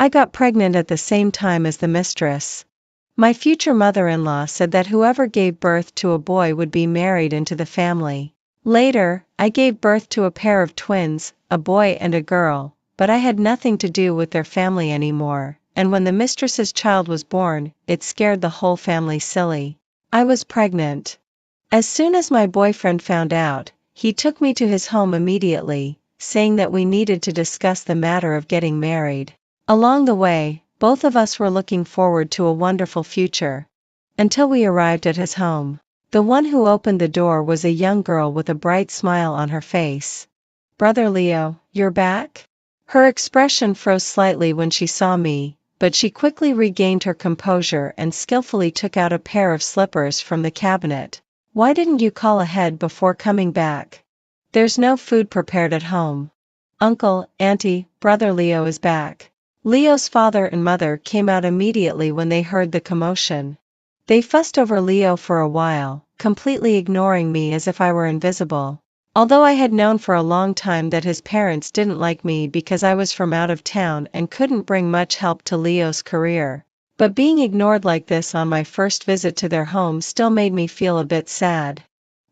I got pregnant at the same time as the mistress. My future mother-in-law said that whoever gave birth to a boy would be married into the family. Later, I gave birth to a pair of twins, a boy and a girl, but I had nothing to do with their family anymore, and when the mistress's child was born, it scared the whole family silly. I was pregnant. As soon as my boyfriend found out, he took me to his home immediately, saying that we needed to discuss the matter of getting married. Along the way, both of us were looking forward to a wonderful future. Until we arrived at his home. The one who opened the door was a young girl with a bright smile on her face. "Brother Leo, you're back?" Her expression froze slightly when she saw me, but she quickly regained her composure and skillfully took out a pair of slippers from the cabinet. "Why didn't you call ahead before coming back? There's no food prepared at home." "Uncle, Auntie, Brother Leo is back." Leo's father and mother came out immediately when they heard the commotion. They fussed over Leo for a while, completely ignoring me as if I were invisible. Although I had known for a long time that his parents didn't like me because I was from out of town and couldn't bring much help to Leo's career. But being ignored like this on my first visit to their home still made me feel a bit sad.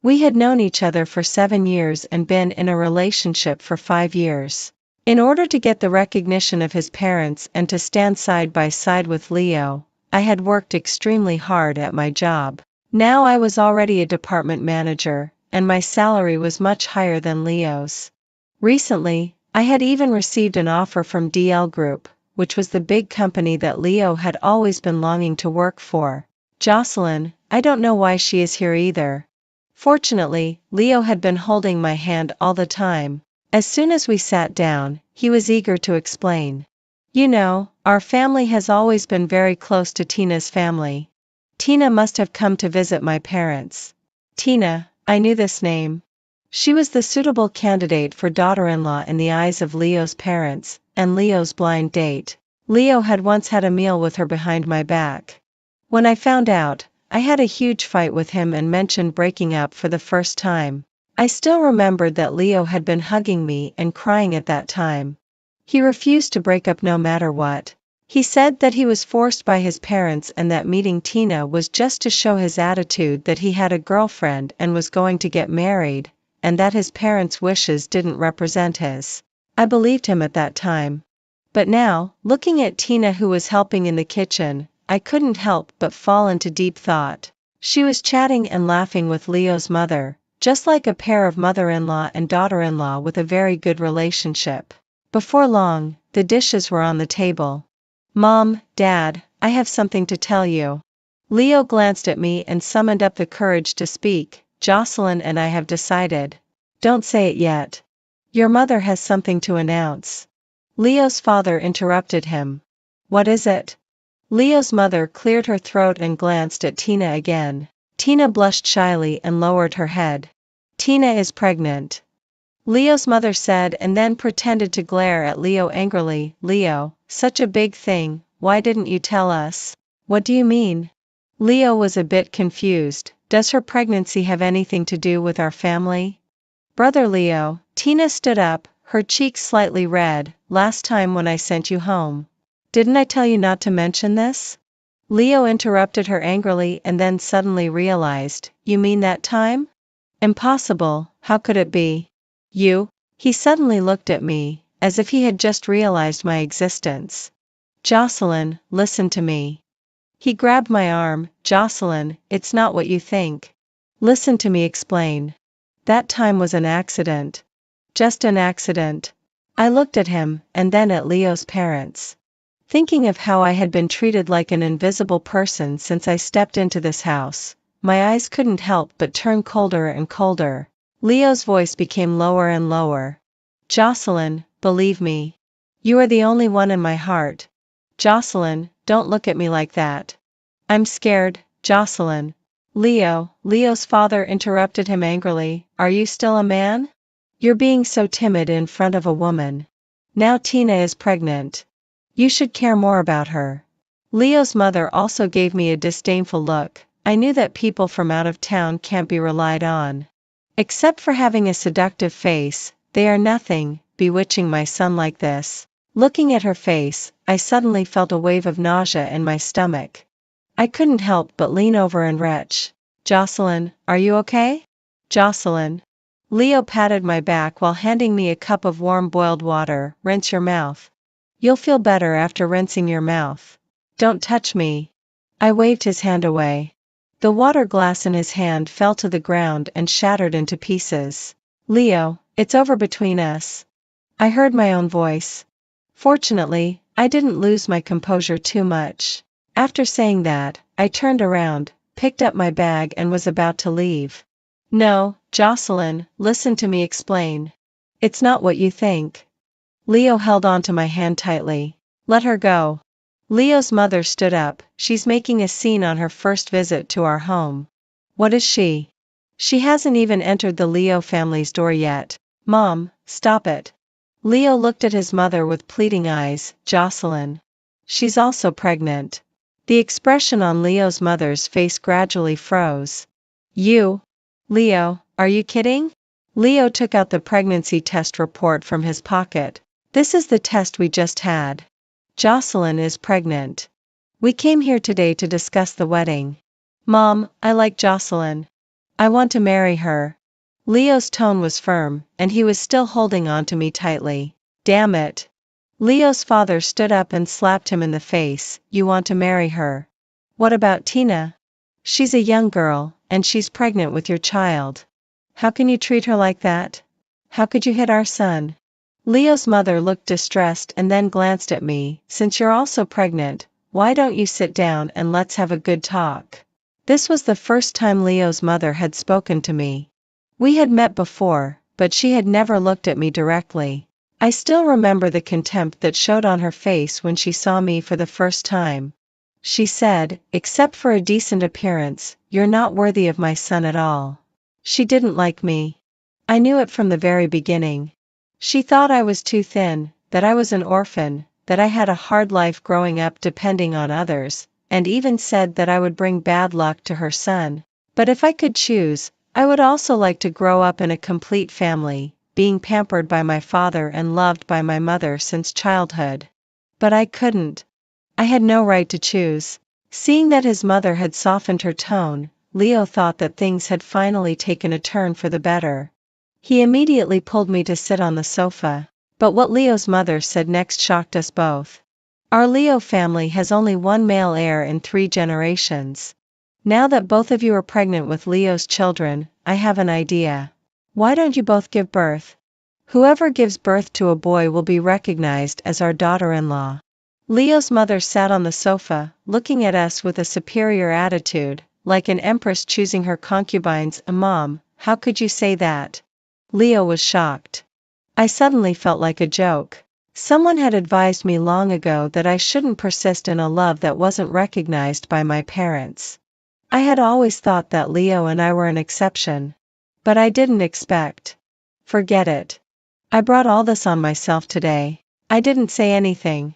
We had known each other for 7 years and been in a relationship for 5 years. In order to get the recognition of his parents and to stand side by side with Leo, I had worked extremely hard at my job. Now I was already a department manager, and my salary was much higher than Leo's. Recently, I had even received an offer from DL Group, which was the big company that Leo had always been longing to work for. Jocelyn, I don't know why she is here either. Fortunately, Leo had been holding my hand all the time. As soon as we sat down, he was eager to explain. "You know, our family has always been very close to Tina's family. Tina must have come to visit my parents." Tina, I knew this name. She was the suitable candidate for daughter-in-law in the eyes of Leo's parents, and Leo's blind date. Leo had once had a meal with her behind my back. When I found out, I had a huge fight with him and mentioned breaking up for the first time. I still remembered that Leo had been hugging me and crying at that time. He refused to break up no matter what. He said that he was forced by his parents and that meeting Tina was just to show his attitude that he had a girlfriend and was going to get married, and that his parents' wishes didn't represent his. I believed him at that time. But now, looking at Tina who was helping in the kitchen, I couldn't help but fall into deep thought. She was chatting and laughing with Leo's mother, just like a pair of mother-in-law and daughter-in-law with a very good relationship. Before long, the dishes were on the table. "Mom, Dad, I have something to tell you." Leo glanced at me and summoned up the courage to speak. "Jocelyn and I have decided." "Don't say it yet. Your mother has something to announce." Leo's father interrupted him. "What is it?" Leo's mother cleared her throat and glanced at Tina again. Tina blushed shyly and lowered her head. "Tina is pregnant," Leo's mother said, and then pretended to glare at Leo angrily. "Leo, such a big thing, why didn't you tell us?" "What do you mean?" Leo was a bit confused. "Does her pregnancy have anything to do with our family?" "Brother Leo," Tina stood up, her cheeks slightly red, "last time when I sent you home. Didn't I tell you not to mention this?" Leo interrupted her angrily and then suddenly realized, "You mean that time?" "Impossible, how could it be?" "You?" He suddenly looked at me, as if he had just realized my existence. "Jocelyn, listen to me." He grabbed my arm. "Jocelyn, it's not what you think. Listen to me explain. That time was an accident. Just an accident." I looked at him, and then at Leo's parents. Thinking of how I had been treated like an invisible person since I stepped into this house, my eyes couldn't help but turn colder and colder. Leo's voice became lower and lower. "Jocelyn, believe me. You are the only one in my heart. Jocelyn, don't look at me like that. I'm scared, Jocelyn." Leo's father interrupted him angrily. "Are you still a man? You're being so timid in front of a woman. Now Tina is pregnant. You should care more about her." Leo's mother also gave me a disdainful look. I knew that people from out of town can't be relied on. Except for having a seductive face, they are nothing, bewitching my son like this. Looking at her face, I suddenly felt a wave of nausea in my stomach. I couldn't help but lean over and retch. Jocelyn, are you okay? Jocelyn. Leo patted my back while handing me a cup of warm boiled water. Rinse your mouth. You'll feel better after rinsing your mouth. Don't touch me. I waved his hand away. The water glass in his hand fell to the ground and shattered into pieces. Leo, it's over between us. I heard my own voice. Fortunately, I didn't lose my composure too much. After saying that, I turned around, picked up my bag and was about to leave. No, Jocelyn, listen to me explain. It's not what you think. Leo held onto my hand tightly. Let her go. Leo's mother stood up. She's making a scene on her first visit to our home. What is she? She hasn't even entered the Leo family's door yet. Mom, stop it. Leo looked at his mother with pleading eyes. Jocelyn. She's also pregnant. The expression on Leo's mother's face gradually froze. You? Leo, are you kidding? Leo took out the pregnancy test report from his pocket. This is the test we just had. Jocelyn is pregnant. We came here today to discuss the wedding. Mom, I like Jocelyn. I want to marry her. Leo's tone was firm, and he was still holding on to me tightly. Damn it. Leo's father stood up and slapped him in the face. You want to marry her? What about Tina? She's a young girl, and she's pregnant with your child. How can you treat her like that? How could you hit our son? Leo's mother looked distressed and then glanced at me. Since you're also pregnant, why don't you sit down and let's have a good talk? This was the first time Leo's mother had spoken to me. We had met before, but she had never looked at me directly. I still remember the contempt that showed on her face when she saw me for the first time. She said, except for a decent appearance, you're not worthy of my son at all. She didn't like me. I knew it from the very beginning. She thought I was too thin, that I was an orphan, that I had a hard life growing up depending on others, and even said that I would bring bad luck to her son. But if I could choose, I would also like to grow up in a complete family, being pampered by my father and loved by my mother since childhood. But I couldn't. I had no right to choose. Seeing that his mother had softened her tone, Leo thought that things had finally taken a turn for the better. He immediately pulled me to sit on the sofa. But what Leo's mother said next shocked us both. Our Leo family has only one male heir in 3 generations. Now that both of you are pregnant with Leo's children, I have an idea. Why don't you both give birth? Whoever gives birth to a boy will be recognized as our daughter-in-law. Leo's mother sat on the sofa, looking at us with a superior attitude, like an empress choosing her concubines. Mom, how could you say that? Leo was shocked. I suddenly felt like a joke. Someone had advised me long ago that I shouldn't persist in a love that wasn't recognized by my parents. I had always thought that Leo and I were an exception. But I didn't expect. Forget it. I brought all this on myself today. I didn't say anything.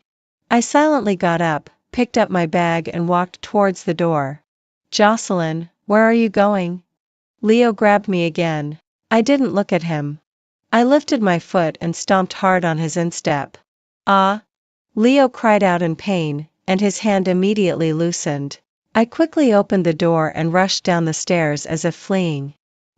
I silently got up, picked up my bag and walked towards the door. Jocelyn, where are you going? Leo grabbed me again. I didn't look at him. I lifted my foot and stomped hard on his instep. Ah! Leo cried out in pain, and his hand immediately loosened. I quickly opened the door and rushed down the stairs as if fleeing.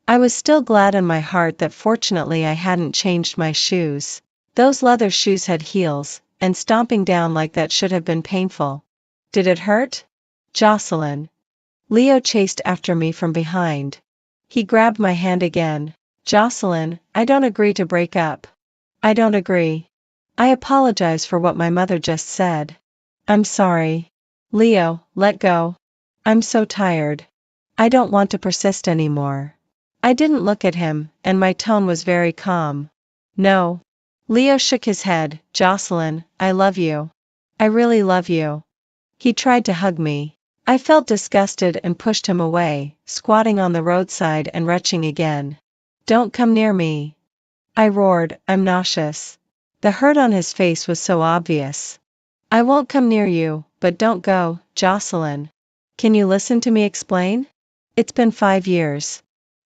I was still glad in my heart that fortunately I hadn't changed my shoes. Those leather shoes had heels, and stomping down like that should have been painful. Did it hurt? Jocelyn. Leo chased after me from behind. He grabbed my hand again. Jocelyn, I don't agree to break up. I don't agree. I apologize for what my mother just said. I'm sorry. Leo, let go. I'm so tired. I don't want to persist anymore. I didn't look at him, and my tone was very calm. No. Leo shook his head. Jocelyn, I love you. I really love you. He tried to hug me. I felt disgusted and pushed him away, squatting on the roadside and retching again. Don't come near me. I roared, I'm nauseous. The hurt on his face was so obvious. I won't come near you, but don't go, Jocelyn. Can you listen to me explain? It's been 5 years.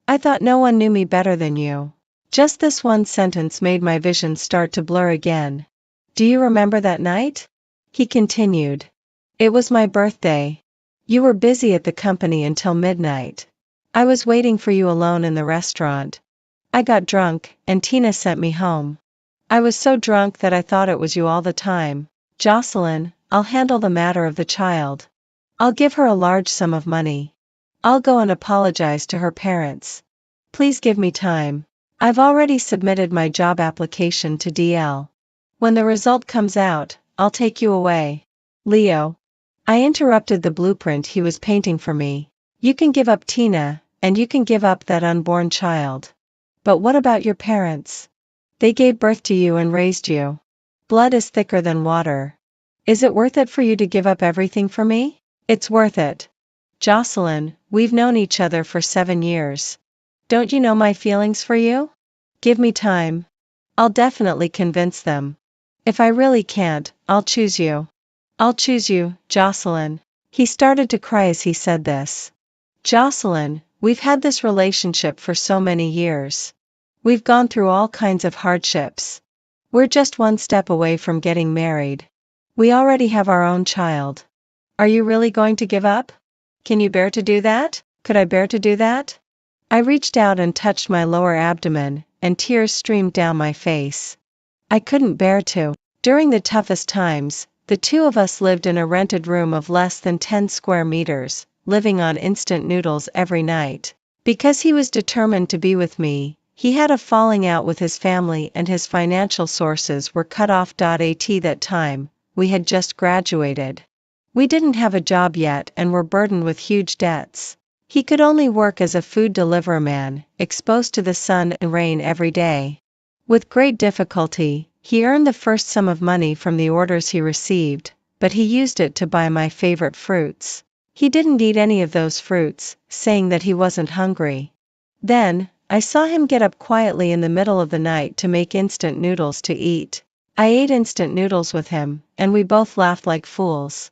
I thought no one knew me better than you. Just this one sentence made my vision start to blur again. Do you remember that night? He continued. It was my birthday. You were busy at the company until midnight. I was waiting for you alone in the restaurant. I got drunk, and Tina sent me home. I was so drunk that I thought it was you all the time. Jocelyn, I'll handle the matter of the child. I'll give her a large sum of money. I'll go and apologize to her parents. Please give me time. I've already submitted my job application to DL. When the result comes out, I'll take you away. Leo. I interrupted the blueprint he was painting for me. You can give up Tina, and you can give up that unborn child. But what about your parents? They gave birth to you and raised you. Blood is thicker than water. Is it worth it for you to give up everything for me? It's worth it. Jocelyn, we've known each other for 7 years. Don't you know my feelings for you? Give me time. I'll definitely convince them. If I really can't, I'll choose you. I'll choose you, Jocelyn. He started to cry as he said this. Jocelyn, we've had this relationship for so many years. We've gone through all kinds of hardships. We're just one step away from getting married. We already have our own child. Are you really going to give up? Can you bear to do that? Could I bear to do that? I reached out and touched my lower abdomen, and tears streamed down my face. I couldn't bear to. During the toughest times, the two of us lived in a rented room of less than 10 square meters, living on instant noodles every night. Because he was determined to be with me, he had a falling out with his family and his financial sources were cut off. At that time, we had just graduated. We didn't have a job yet and were burdened with huge debts. He could only work as a food delivery man, exposed to the sun and rain every day. With great difficulty, he earned the first sum of money from the orders he received, but he used it to buy my favorite fruits. He didn't eat any of those fruits, saying that he wasn't hungry. Then, I saw him get up quietly in the middle of the night to make instant noodles to eat. I ate instant noodles with him, and we both laughed like fools.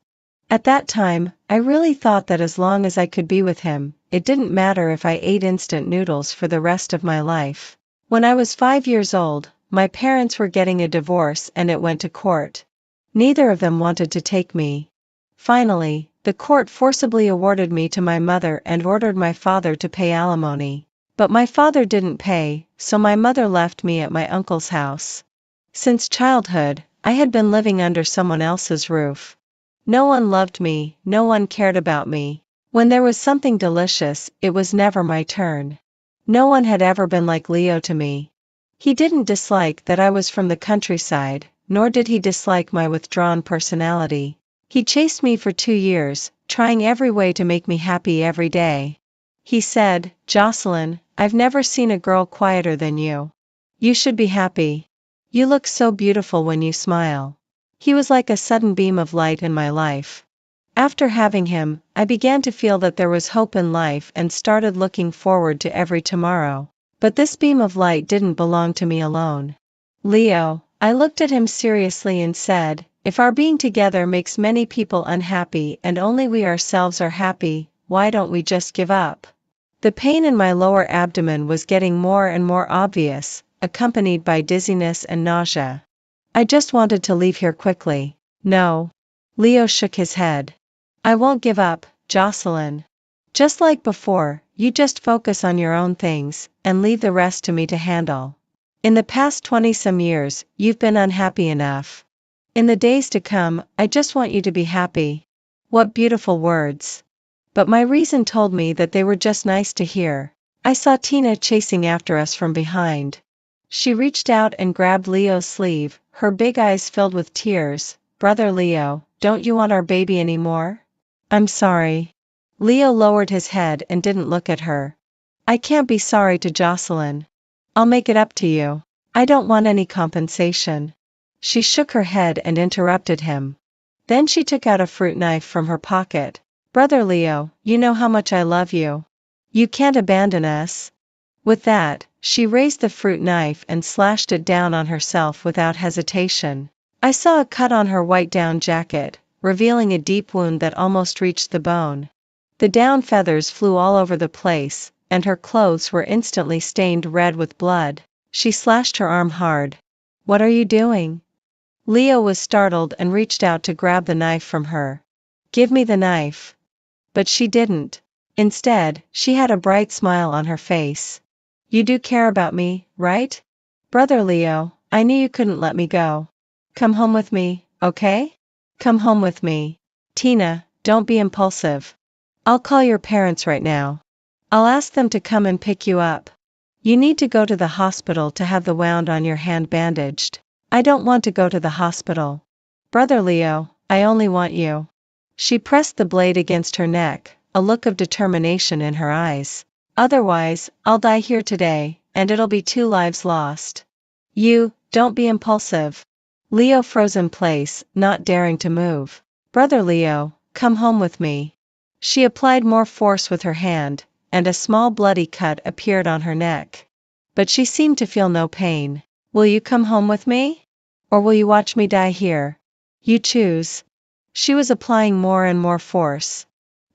At that time, I really thought that as long as I could be with him, it didn't matter if I ate instant noodles for the rest of my life. When I was 5 years old, my parents were getting a divorce and it went to court. Neither of them wanted to take me. Finally, the court forcibly awarded me to my mother and ordered my father to pay alimony. But my father didn't pay, so my mother left me at my uncle's house. Since childhood, I had been living under someone else's roof. No one loved me, no one cared about me. When there was something delicious, it was never my turn. No one had ever been like Leo to me. He didn't dislike that I was from the countryside, nor did he dislike my withdrawn personality. He chased me for 2 years, trying every way to make me happy every day. He said, Jocelyn, I've never seen a girl quieter than you. You should be happy. You look so beautiful when you smile. He was like a sudden beam of light in my life. After having him, I began to feel that there was hope in life and started looking forward to every tomorrow. But this beam of light didn't belong to me alone. Leo, I looked at him seriously and said, if our being together makes many people unhappy and only we ourselves are happy, why don't we just give up? The pain in my lower abdomen was getting more and more obvious, accompanied by dizziness and nausea. I just wanted to leave here quickly. No. Leo shook his head. I won't give up, Jocelyn. Just like before, you just focus on your own things, and leave the rest to me to handle. In the past 20-some years, you've been unhappy enough. In the days to come, I just want you to be happy. What beautiful words. But my reason told me that they were just nice to hear. I saw Tina chasing after us from behind. She reached out and grabbed Leo's sleeve, her big eyes filled with tears. Brother Leo, don't you want our baby anymore? I'm sorry. Leo lowered his head and didn't look at her. I can't be sorry to Jocelyn. I'll make it up to you. I don't want any compensation. She shook her head and interrupted him. Then she took out a fruit knife from her pocket. Brother Leo, you know how much I love you. You can't abandon us. With that, she raised the fruit knife and slashed it down on herself without hesitation. I saw a cut on her white down jacket, revealing a deep wound that almost reached the bone. The down feathers flew all over the place, and her clothes were instantly stained red with blood. She slashed her arm hard. What are you doing? Leo was startled and reached out to grab the knife from her. Give me the knife. But she didn't. Instead, she had a bright smile on her face. You do care about me, right? Brother Leo, I knew you couldn't let me go. Come home with me, okay? Come home with me. Tina, don't be impulsive. I'll call your parents right now. I'll ask them to come and pick you up. You need to go to the hospital to have the wound on your hand bandaged. I don't want to go to the hospital. Brother Leo, I only want you. She pressed the blade against her neck, a look of determination in her eyes. Otherwise, I'll die here today, and it'll be 2 lives lost. Don't be impulsive. Leo froze in place, not daring to move. Brother Leo, come home with me. She applied more force with her hand, and a small bloody cut appeared on her neck. But she seemed to feel no pain. Will you come home with me? Or will you watch me die here? You choose. She was applying more and more force.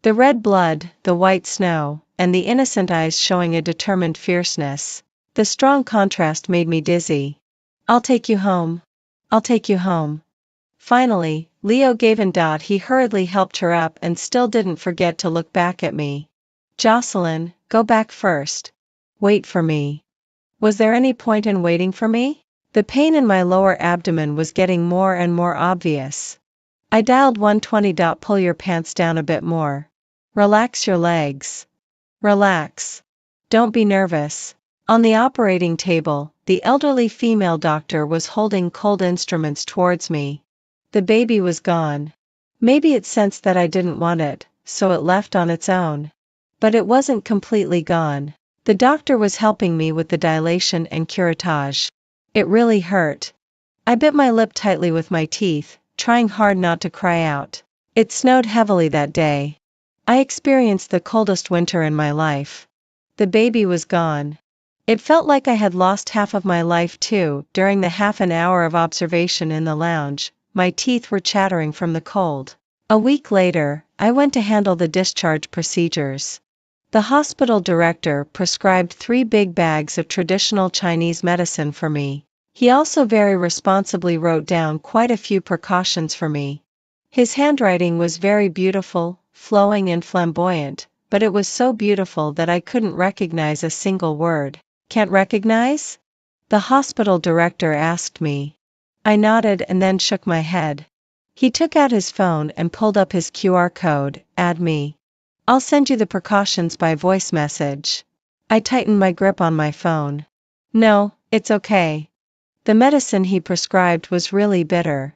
The red blood, the white snow, and the innocent eyes showing a determined fierceness. The strong contrast made me dizzy. I'll take you home. I'll take you home. Finally, Leo gave in. He hurriedly helped her up and still didn't forget to look back at me. Jocelyn, go back first. Wait for me. Was there any point in waiting for me? The pain in my lower abdomen was getting more and more obvious. I dialed 120. Pull your pants down a bit more. Relax your legs. Relax. Don't be nervous. On the operating table, the elderly female doctor was holding cold instruments towards me. The baby was gone. Maybe it sensed that I didn't want it, so it left on its own. But it wasn't completely gone. The doctor was helping me with the dilation and curettage. It really hurt. I bit my lip tightly with my teeth, trying hard not to cry out. It snowed heavily that day. I experienced the coldest winter in my life. The baby was gone. It felt like I had lost half of my life too. During the half an hour of observation in the lounge, my teeth were chattering from the cold. A week later, I went to handle the discharge procedures. The hospital director prescribed 3 big bags of traditional Chinese medicine for me. He also very responsibly wrote down quite a few precautions for me. His handwriting was very beautiful, flowing and flamboyant, but it was so beautiful that I couldn't recognize a single word. Can't recognize? The hospital director asked me. I nodded and then shook my head. He took out his phone and pulled up his QR code. Add me. I'll send you the precautions by voice message. I tightened my grip on my phone. No, it's okay. The medicine he prescribed was really bitter.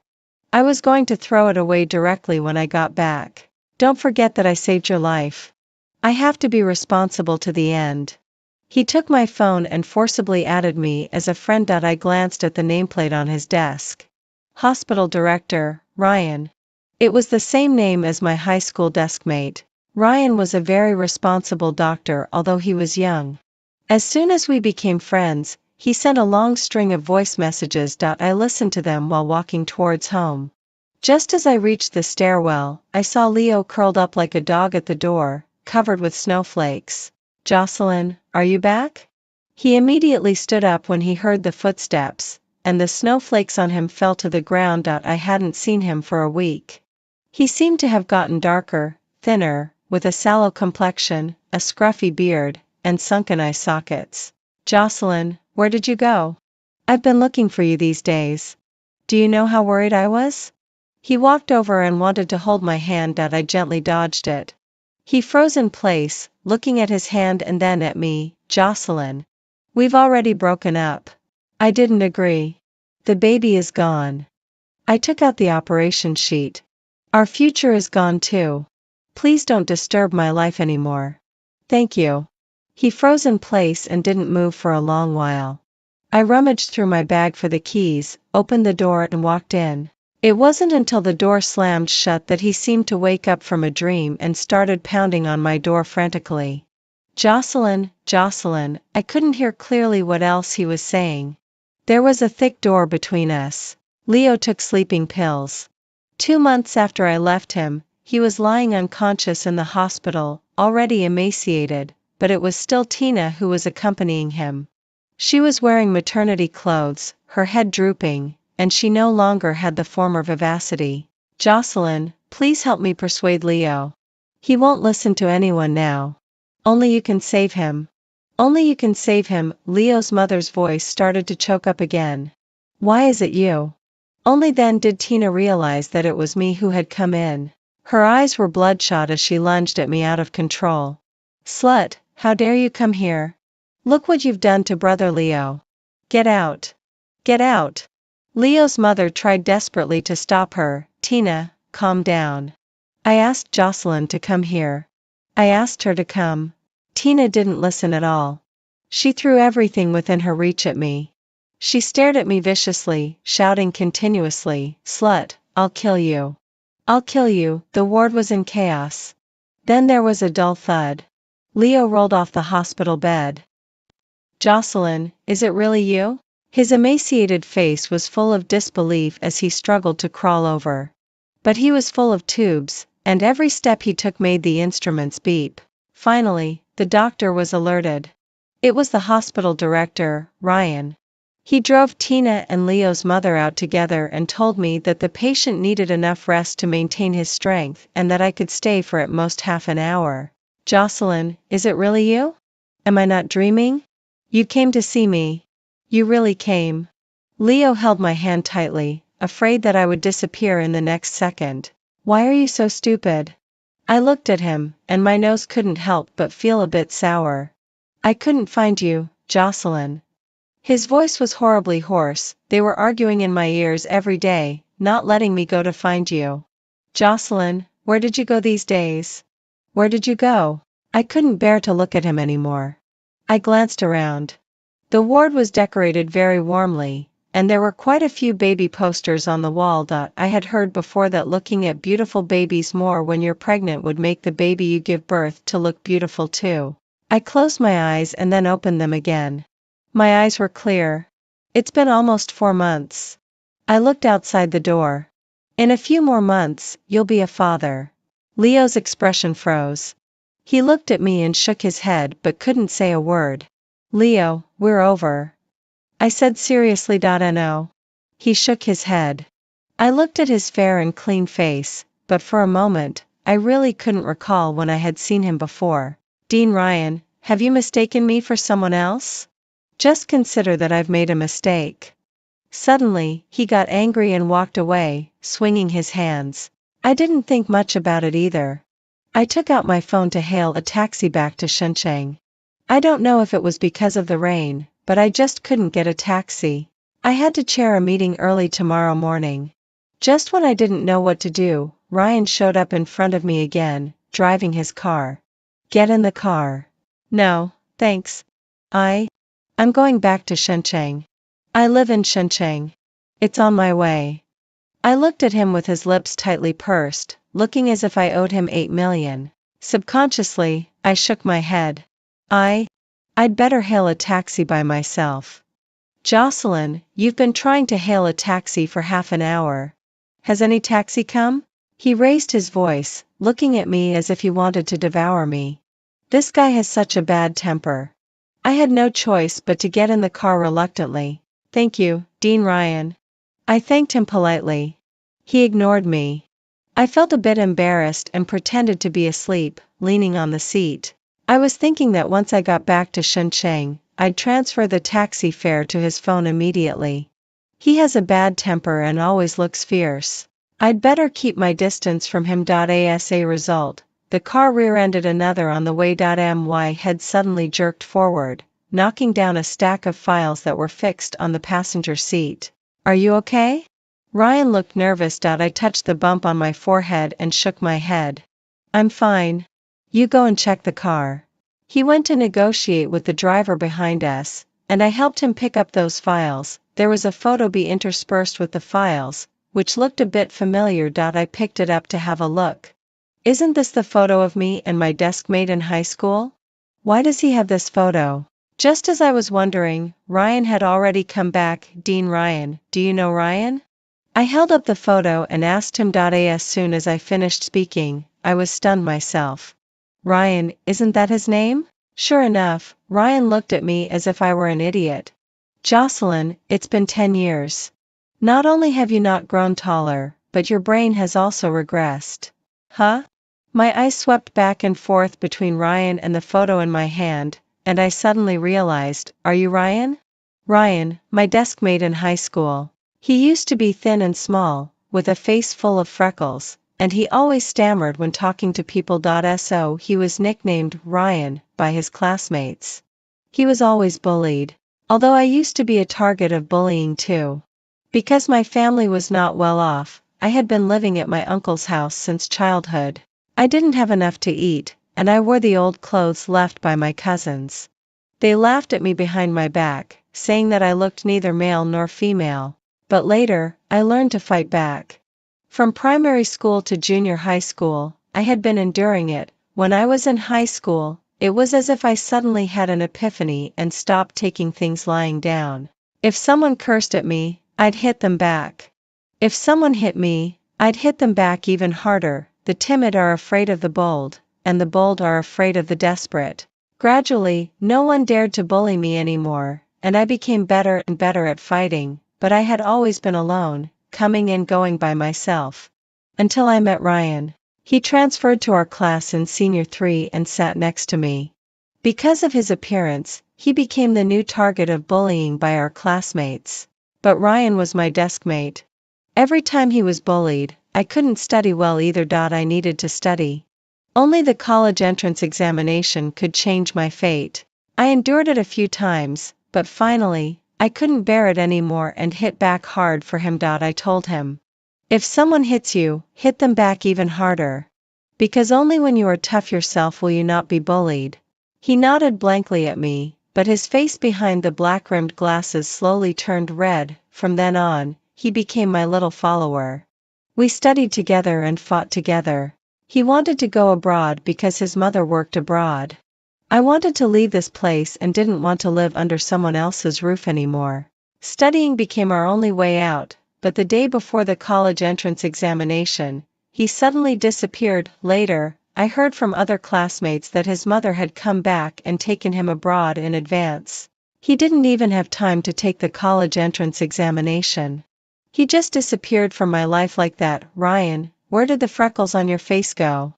I was going to throw it away directly when I got back. Don't forget that I saved your life. I have to be responsible to the end. He took my phone and forcibly added me as a friend. I glanced at the nameplate on his desk. Hospital Director, Ryan. It was the same name as my high school deskmate. Ryan was a very responsible doctor, although he was young. As soon as we became friends, he sent a long string of voice messages. I listened to them while walking towards home. Just as I reached the stairwell, I saw Leo curled up like a dog at the door, covered with snowflakes. Jocelyn, are you back? He immediately stood up when he heard the footsteps, and the snowflakes on him fell to the ground. I hadn't seen him for a week. He seemed to have gotten darker, thinner, with a sallow complexion, a scruffy beard, and sunken eye sockets. Jocelyn, where did you go? I've been looking for you these days. Do you know how worried I was? He walked over and wanted to hold my hand. I gently dodged it. He froze in place, looking at his hand and then at me. Jocelyn, we've already broken up. I didn't agree. The baby is gone. I took out the operation sheet. Our future is gone too. Please don't disturb my life anymore. Thank you. He froze in place and didn't move for a long while. I rummaged through my bag for the keys, opened the door and walked in. It wasn't until the door slammed shut that he seemed to wake up from a dream and started pounding on my door frantically. Jocelyn, Jocelyn, I couldn't hear clearly what else he was saying. There was a thick door between us. Leo took sleeping pills. 2 months after I left him, he was lying unconscious in the hospital, already emaciated, but it was still Tina who was accompanying him. She was wearing maternity clothes, her head drooping, and she no longer had the former vivacity. Jocelyn, please help me persuade Leo. He won't listen to anyone now. Only you can save him. Only you can save him. Leo's mother's voice started to choke up again. Why is it you? Only then did Tina realize that it was me who had come in. Her eyes were bloodshot as she lunged at me out of control. Slut, how dare you come here? Look what you've done to brother Leo. Get out. Get out. Leo's mother tried desperately to stop her. Tina, calm down. I asked Jocelyn to come here. I asked her to come. Tina didn't listen at all. She threw everything within her reach at me. She stared at me viciously, shouting continuously, Slut, I'll kill you. I'll kill you. The ward was in chaos. Then there was a dull thud. Leo rolled off the hospital bed. Jocelyn, is it really you? His emaciated face was full of disbelief as he struggled to crawl over. But he was full of tubes, and every step he took made the instruments beep. Finally, the doctor was alerted. It was the hospital director, Ryan. He drove Tina and Leo's mother out together and told me that the patient needed enough rest to maintain his strength and that I could stay for at most half an hour. Jocelyn, is it really you? Am I not dreaming? You came to see me. You really came. Leo held my hand tightly, afraid that I would disappear in the next second. Why are you so stupid? I looked at him, and my nose couldn't help but feel a bit sour. I couldn't find you, Jocelyn. His voice was horribly hoarse. They were arguing in my ears every day, not letting me go to find you. Jocelyn, where did you go these days? Where did you go? I couldn't bear to look at him anymore. I glanced around. The ward was decorated very warmly, and there were quite a few baby posters on the wall. I had heard before that looking at beautiful babies more when you're pregnant would make the baby you give birth to look beautiful too. I closed my eyes and then opened them again. My eyes were clear. It's been almost 4 months. I looked outside the door. In a few more months, you'll be a father. Leo's expression froze. He looked at me and shook his head but couldn't say a word. Leo, we're over. I said seriously. No. He shook his head. I looked at his fair and clean face, but for a moment, I really couldn't recall when I had seen him before. Dean Ryan, have you mistaken me for someone else? Just consider that I've made a mistake. Suddenly, he got angry and walked away, swinging his hands. I didn't think much about it either. I took out my phone to hail a taxi back to Shenzhen. I don't know if it was because of the rain, but I just couldn't get a taxi. I had to chair a meeting early tomorrow morning. Just when I didn't know what to do, Ryan showed up in front of me again, driving his car. Get in the car. No, thanks. I'm going back to Shenzhen. I live in Shenzhen. It's on my way. I looked at him with his lips tightly pursed, looking as if I owed him 8 million. Subconsciously, I shook my head. I'd better hail a taxi by myself. Jocelyn, you've been trying to hail a taxi for half an hour. Has any taxi come? He raised his voice, looking at me as if he wanted to devour me. This guy has such a bad temper. I had no choice but to get in the car reluctantly. Thank you, Dean Ryan. I thanked him politely. He ignored me. I felt a bit embarrassed and pretended to be asleep, leaning on the seat. I was thinking that once I got back to Shenzhen, I'd transfer the taxi fare to his phone immediately. He has a bad temper and always looks fierce. I'd better keep my distance from him. As a result, the car rear-ended another on the way. My head suddenly jerked forward, knocking down a stack of files that were fixed on the passenger seat. Are you okay? Ryan looked nervous. I touched the bump on my forehead and shook my head. I'm fine. You go and check the car. He went to negotiate with the driver behind us, and I helped him pick up those files. There was a photo interspersed with the files, which looked a bit familiar. I picked it up to have a look. Isn't this the photo of me and my desk mate in high school? Why does he have this photo? Just as I was wondering, Ryan had already come back. Dean Ryan, do you know Ryan? I held up the photo and asked him. As soon as I finished speaking, I was stunned myself. Ryan, isn't that his name? Sure enough, Ryan looked at me as if I were an idiot. Jocelyn, it's been 10 years. Not only have you not grown taller, but your brain has also regressed. Huh? My eyes swept back and forth between Ryan and the photo in my hand, and I suddenly realized, are you Ryan? Ryan, my desk mate in high school. He used to be thin and small, with a face full of freckles, and he always stammered when talking to people. So he was nicknamed Ryan by his classmates. He was always bullied. Although I used to be a target of bullying too. Because my family was not well off, I had been living at my uncle's house since childhood. I didn't have enough to eat, and I wore the old clothes left by my cousins. They laughed at me behind my back, saying that I looked neither male nor female. But later, I learned to fight back. From primary school to junior high school, I had been enduring it. When I was in high school, it was as if I suddenly had an epiphany and stopped taking things lying down. If someone cursed at me, I'd hit them back. If someone hit me, I'd hit them back even harder. The timid are afraid of the bold, and the bold are afraid of the desperate. Gradually, no one dared to bully me anymore, and I became better and better at fighting, but I had always been alone, coming and going by myself. Until I met Ryan. He transferred to our class in Senior 3 and sat next to me. Because of his appearance, he became the new target of bullying by our classmates. But Ryan was my desk mate. Every time he was bullied, I couldn't study well either. I needed to study. Only the college entrance examination could change my fate. I endured it a few times, but finally, I couldn't bear it anymore and hit back hard for him. I told him. If someone hits you, hit them back even harder. Because only when you are tough yourself will you not be bullied. He nodded blankly at me, but his face behind the black-rimmed glasses slowly turned red. From then on, he became my little follower. We studied together and fought together. He wanted to go abroad because his mother worked abroad. I wanted to leave this place and didn't want to live under someone else's roof anymore. Studying became our only way out, but the day before the college entrance examination, he suddenly disappeared. Later, I heard from other classmates that his mother had come back and taken him abroad in advance. He didn't even have time to take the college entrance examination. He just disappeared from my life like that. Ryan, where did the freckles on your face go?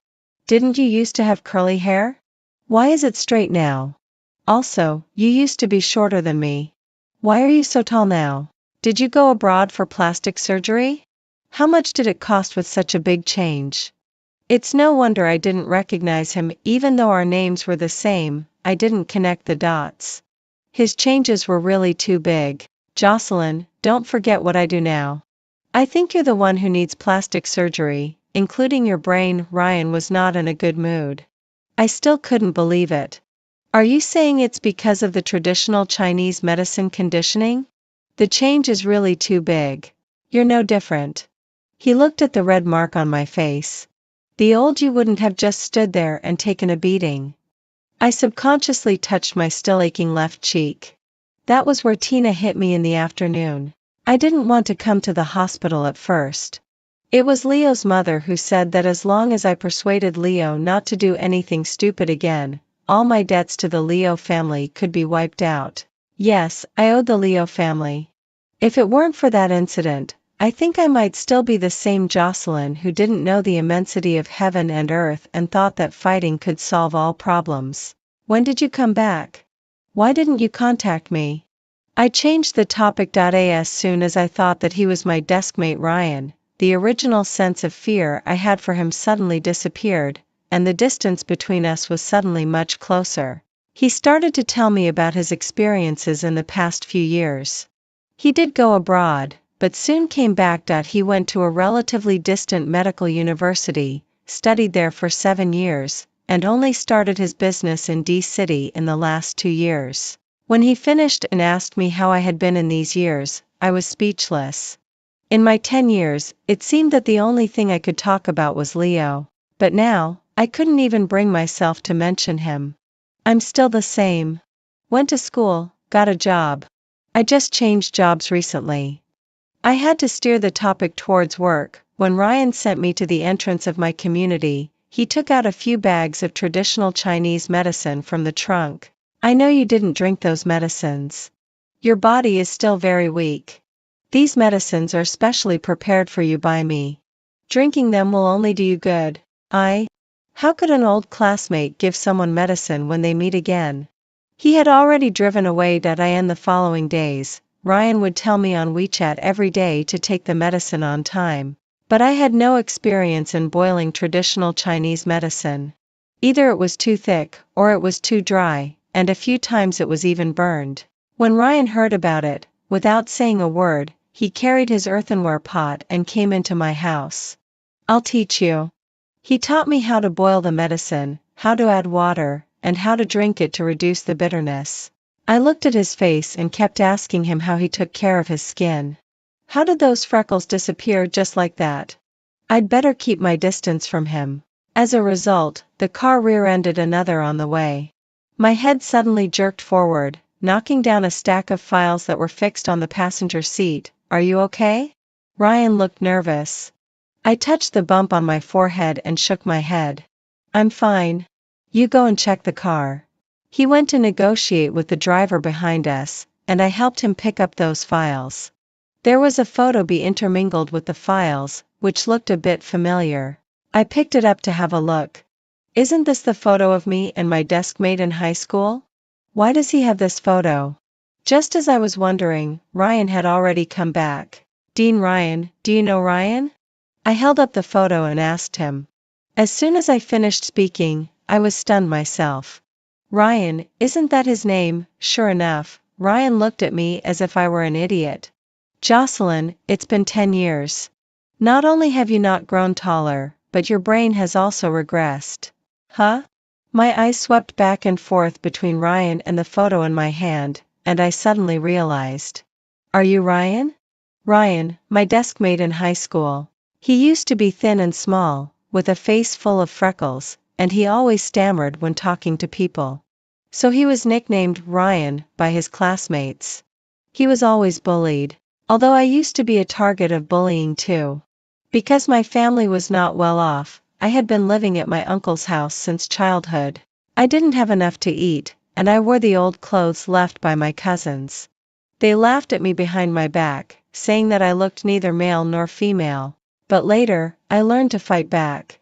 Didn't you used to have curly hair? Why is it straight now? Also, you used to be shorter than me. Why are you so tall now? Did you go abroad for plastic surgery? How much did it cost with such a big change? It's no wonder I didn't recognize him. Even though our names were the same, I didn't connect the dots. His changes were really too big. Jocelyn, don't forget what I do now. I think you're the one who needs plastic surgery, including your brain. Ryan was not in a good mood. I still couldn't believe it. Are you saying it's because of the traditional Chinese medicine conditioning? The change is really too big. You're no different. He looked at the red mark on my face. The old you wouldn't have just stood there and taken a beating. I subconsciously touched my still aching left cheek. That was where Tina hit me in the afternoon. I didn't want to come to the hospital at first. It was Leo's mother who said that as long as I persuaded Leo not to do anything stupid again, all my debts to the Leo family could be wiped out. Yes, I owed the Leo family. If it weren't for that incident, I think I might still be the same Jocelyn who didn't know the immensity of heaven and earth and thought that fighting could solve all problems. When did you come back? Why didn't you contact me? I changed the topic. As soon as I thought that he was my deskmate Ryan, the original sense of fear I had for him suddenly disappeared, and the distance between us was suddenly much closer. He started to tell me about his experiences in the past few years. He did go abroad, but soon came back. He went to a relatively distant medical university, studied there for 7 years, and only started his business in D.C. in the last 2 years. When he finished and asked me how I had been in these years, I was speechless. In my 10 years, it seemed that the only thing I could talk about was Leo. But now, I couldn't even bring myself to mention him. I'm still the same. Went to school, got a job. I just changed jobs recently. I had to steer the topic towards work. When Ryan sent me to the entrance of my community, he took out a few bags of traditional Chinese medicine from the trunk. I know you didn't drink those medicines. Your body is still very weak. These medicines are specially prepared for you by me. Drinking them will only do you good. How could an old classmate give someone medicine when they meet again? He had already driven away. In the following days, Ryan would tell me on WeChat every day to take the medicine on time. But I had no experience in boiling traditional Chinese medicine. Either it was too thick, or it was too dry, and a few times it was even burned. When Ryan heard about it, without saying a word, he carried his earthenware pot and came into my house. I'll teach you. He taught me how to boil the medicine, how to add water, and how to drink it to reduce the bitterness. I looked at his face and kept asking him how he took care of his skin. How did those freckles disappear just like that? I'd better keep my distance from him. As a result, the car rear-ended another on the way. My head suddenly jerked forward, knocking down a stack of files that were fixed on the passenger seat. Are you okay? Ryan looked nervous. I touched the bump on my forehead and shook my head. I'm fine. You go and check the car. He went to negotiate with the driver behind us, and I helped him pick up those files. There was a photo be intermingled with the files, which looked a bit familiar. I picked it up to have a look. Isn't this the photo of me and my deskmate in high school? Why does he have this photo? Just as I was wondering, Ryan had already come back. Dean Ryan, do you know Ryan? I held up the photo and asked him. As soon as I finished speaking, I was stunned myself. Ryan, isn't that his name? Sure enough, Ryan looked at me as if I were an idiot. Jocelyn, it's been 10 years. Not only have you not grown taller, but your brain has also regressed. Huh? My eyes swept back and forth between Ryan and the photo in my hand, and I suddenly realized. Are you Ryan? Ryan, my deskmate in high school. He used to be thin and small, with a face full of freckles, and he always stammered when talking to people. So he was nicknamed Ryan by his classmates. He was always bullied. Although I used to be a target of bullying too. Because my family was not well off, I had been living at my uncle's house since childhood. I didn't have enough to eat, and I wore the old clothes left by my cousins. They laughed at me behind my back, saying that I looked neither male nor female. But later, I learned to fight back.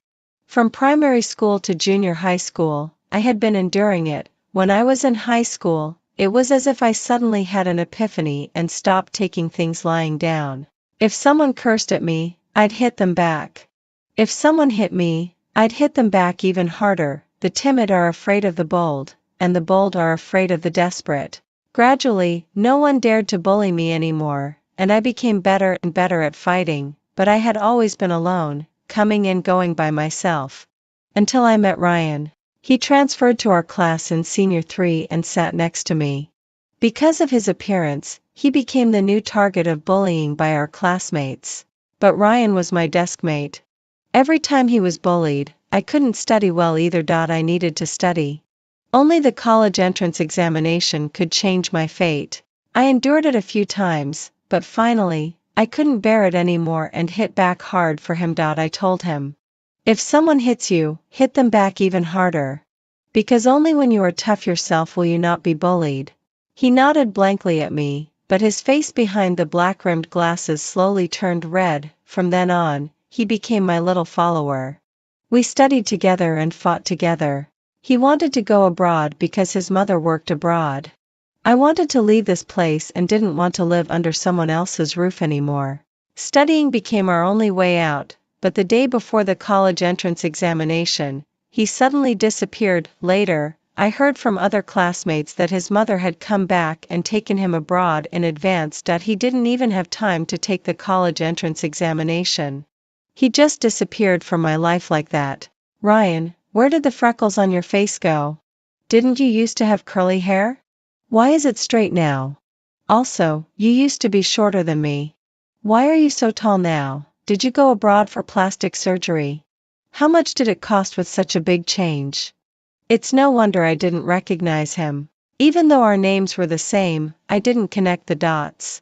From primary school to junior high school, I had been enduring it. When I was in high school, it was as if I suddenly had an epiphany and stopped taking things lying down. If someone cursed at me, I'd hit them back. If someone hit me, I'd hit them back even harder. The timid are afraid of the bold, and the bold are afraid of the desperate. Gradually, no one dared to bully me anymore, and I became better and better at fighting, but I had always been alone, coming and going by myself. Until I met Ryan. He transferred to our class in Senior 3 and sat next to me. Because of his appearance, he became the new target of bullying by our classmates. But Ryan was my deskmate. Every time he was bullied, I couldn't study well either. I needed to study. Only the college entrance examination could change my fate. I endured it a few times, but finally, I couldn't bear it anymore and hit back hard for him. I told him. If someone hits you, hit them back even harder. Because only when you are tough yourself will you not be bullied. He nodded blankly at me, but his face behind the black-rimmed glasses slowly turned red. From then on, he became my little follower. We studied together and fought together. He wanted to go abroad because his mother worked abroad. I wanted to leave this place and didn't want to live under someone else's roof anymore. Studying became our only way out. But the day before the college entrance examination, he suddenly disappeared. Later, I heard from other classmates that his mother had come back and taken him abroad in advance. He didn't even have time to take the college entrance examination. He just disappeared from my life like that. Ryan, where did the freckles on your face go? Didn't you used to have curly hair? Why is it straight now? Also, you used to be shorter than me. Why are you so tall now? Did you go abroad for plastic surgery? How much did it cost with such a big change? It's no wonder I didn't recognize him. Even though our names were the same, I didn't connect the dots.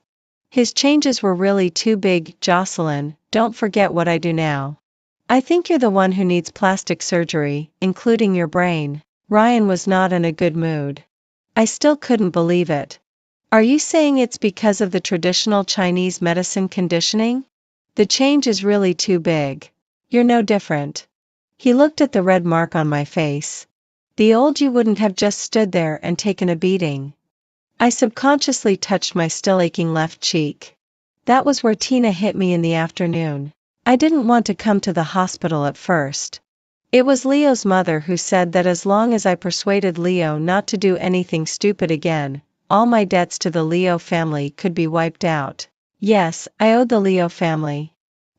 His changes were really too big. Jocelyn, don't forget what I do now. I think you're the one who needs plastic surgery, including your brain. Ryan was not in a good mood. I still couldn't believe it. Are you saying it's because of the traditional Chinese medicine conditioning? The change is really too big. You're no different. He looked at the red mark on my face. The old you wouldn't have just stood there and taken a beating. I subconsciously touched my still aching left cheek. That was where Tina hit me in the afternoon. I didn't want to come to the hospital at first. It was Leo's mother who said that as long as I persuaded Leo not to do anything stupid again, all my debts to the Leo family could be wiped out. Yes, I owed the Leo family.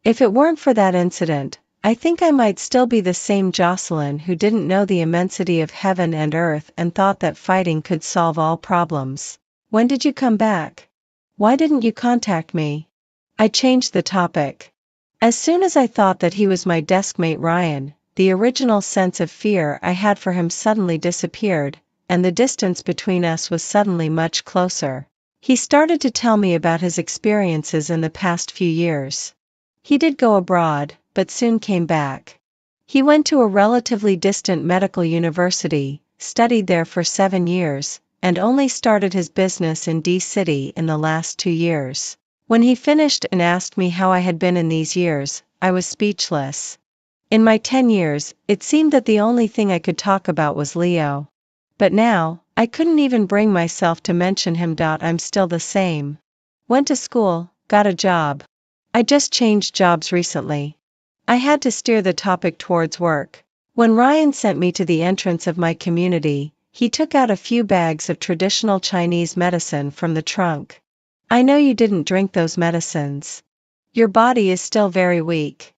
If it weren't for that incident, I think I might still be the same Jocelyn who didn't know the immensity of heaven and earth and thought that fighting could solve all problems. When did you come back? Why didn't you contact me? I changed the topic. As soon as I thought that he was my deskmate Ryan, the original sense of fear I had for him suddenly disappeared, and the distance between us was suddenly much closer. He started to tell me about his experiences in the past few years. He did go abroad, but soon came back. He went to a relatively distant medical university, studied there for 7 years, and only started his business in D-City in the last 2 years. When he finished and asked me how I had been in these years, I was speechless. In my 10 years, it seemed that the only thing I could talk about was Leo. But now, I couldn't even bring myself to mention him. I'm still the same. Went to school, got a job. I just changed jobs recently. I had to steer the topic towards work. When Ryan sent me to the entrance of my community, he took out a few bags of traditional Chinese medicine from the trunk. I know you didn't drink those medicines. Your body is still very weak.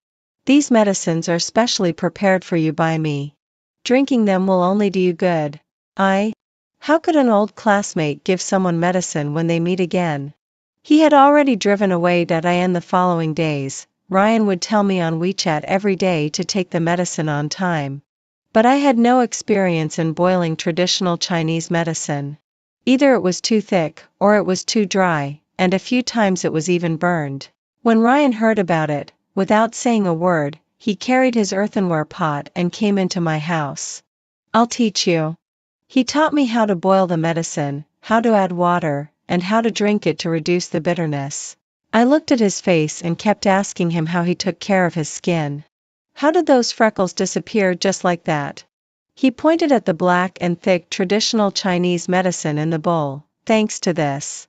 These medicines are specially prepared for you by me. Drinking them will only do you good. How could an old classmate give someone medicine when they meet again? He had already driven away. The following days, Ryan would tell me on WeChat every day to take the medicine on time. But I had no experience in boiling traditional Chinese medicine. Either it was too thick, or it was too dry, and a few times it was even burned. When Ryan heard about it, without saying a word, he carried his earthenware pot and came into my house. I'll teach you. He taught me how to boil the medicine, how to add water, and how to drink it to reduce the bitterness. I looked at his face and kept asking him how he took care of his skin. How did those freckles disappear just like that? He pointed at the black and thick traditional Chinese medicine in the bowl. Thanks to this.